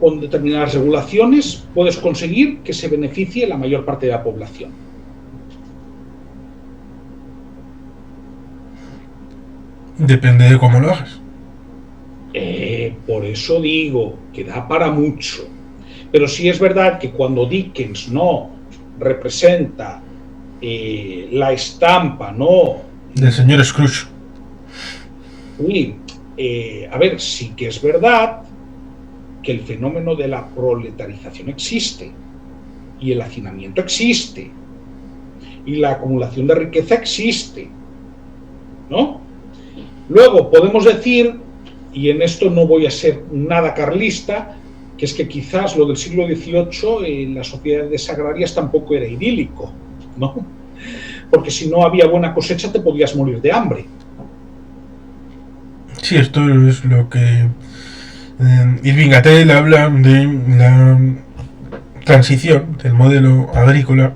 con determinadas regulaciones puedes conseguir que se beneficie la mayor parte de la población. Depende de cómo lo hagas. Por eso digo que da para mucho. Pero sí es verdad que cuando Dickens no representa la estampa, ¿no? Del señor Scrooge. Sí, a ver, sí que es verdad que el fenómeno de la proletarización existe y el hacinamiento existe y la acumulación de riqueza existe, ¿no? Luego podemos decir, y en esto no voy a ser nada carlista, que es que quizás lo del siglo XVIII en las sociedades agrarias tampoco era idílico, ¿no? Porque si no había buena cosecha te podías morir de hambre. Sí, esto es lo que Irving Attell habla de la transición del modelo agrícola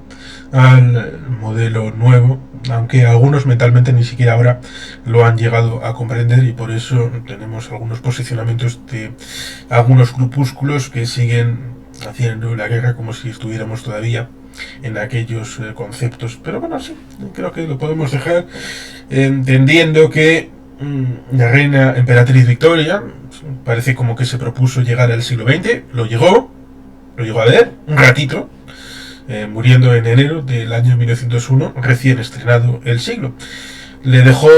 al modelo nuevo, aunque algunos mentalmente ni siquiera ahora lo han llegado a comprender, y por eso tenemos algunos posicionamientos de algunos grupúsculos que siguen haciendo la guerra como si estuviéramos todavía en aquellos conceptos. Pero bueno, sí, creo que lo podemos dejar entendiendo que la reina emperatriz Victoria parece como que se propuso llegar al siglo XX, lo llegó a ver un ratito, muriendo en enero del año 1901, recién estrenado el siglo. Le dejó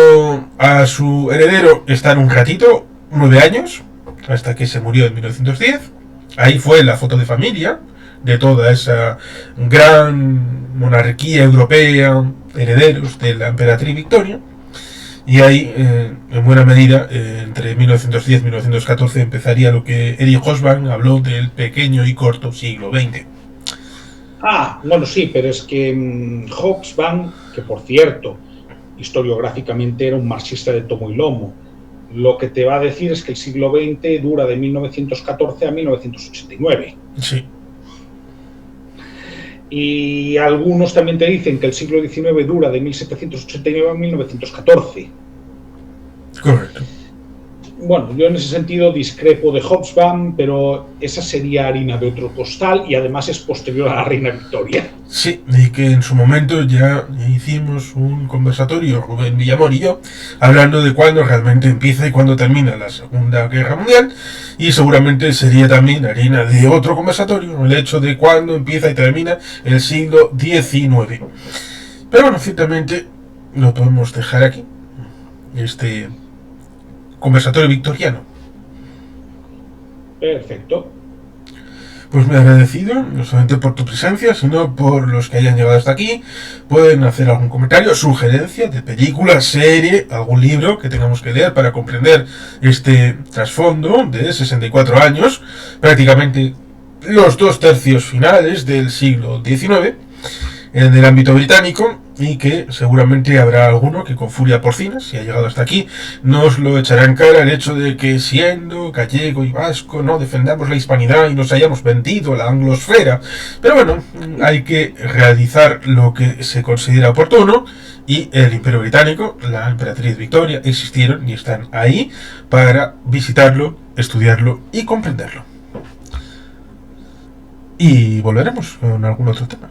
a su heredero estar un ratito, 9 años, hasta que se murió en 1910. Ahí fue la foto de familia de toda esa gran monarquía europea, herederos de la emperatriz Victoria. Y ahí, en buena medida, entre 1910 y 1914 empezaría lo que Eric Hobsbawm habló del pequeño y corto siglo XX. Bueno, sí, pero es que Hobsbawm, que por cierto, historiográficamente era un marxista de tomo y lomo, lo que te va a decir es que el siglo XX dura de 1914 a 1989. Sí. Y algunos también te dicen que el siglo XIX dura de 1789 a 1914. Correcto. Bueno, yo en ese sentido discrepo de Hobsbawm, pero esa sería harina de otro costal y además es posterior a la reina Victoria. Sí, y que en su momento ya hicimos un conversatorio, Rubén Villamor y yo, hablando de cuándo realmente empieza y cuándo termina la Segunda Guerra Mundial, y seguramente sería también harina de otro conversatorio el hecho de cuándo empieza y termina el siglo XIX. Pero bueno, ciertamente lo podemos dejar aquí, este conversatorio victoriano. Perfecto. Pues muy agradecido, no solamente por tu presencia, sino por los que hayan llegado hasta aquí. Pueden hacer algún comentario, sugerencia de película, serie, algún libro que tengamos que leer para comprender este trasfondo de 64 años, prácticamente los 2/3 finales del siglo XIX, en el ámbito británico, y que seguramente habrá alguno que con furia porcina, si ha llegado hasta aquí, nos lo echará en cara el hecho de que siendo gallego y vasco no defendamos la hispanidad y nos hayamos vendido la anglosfera. Pero bueno, hay que realizar lo que se considera oportuno, y el Imperio Británico, la emperatriz Victoria, existieron y están ahí para visitarlo, estudiarlo y comprenderlo. Y volveremos con algún otro tema.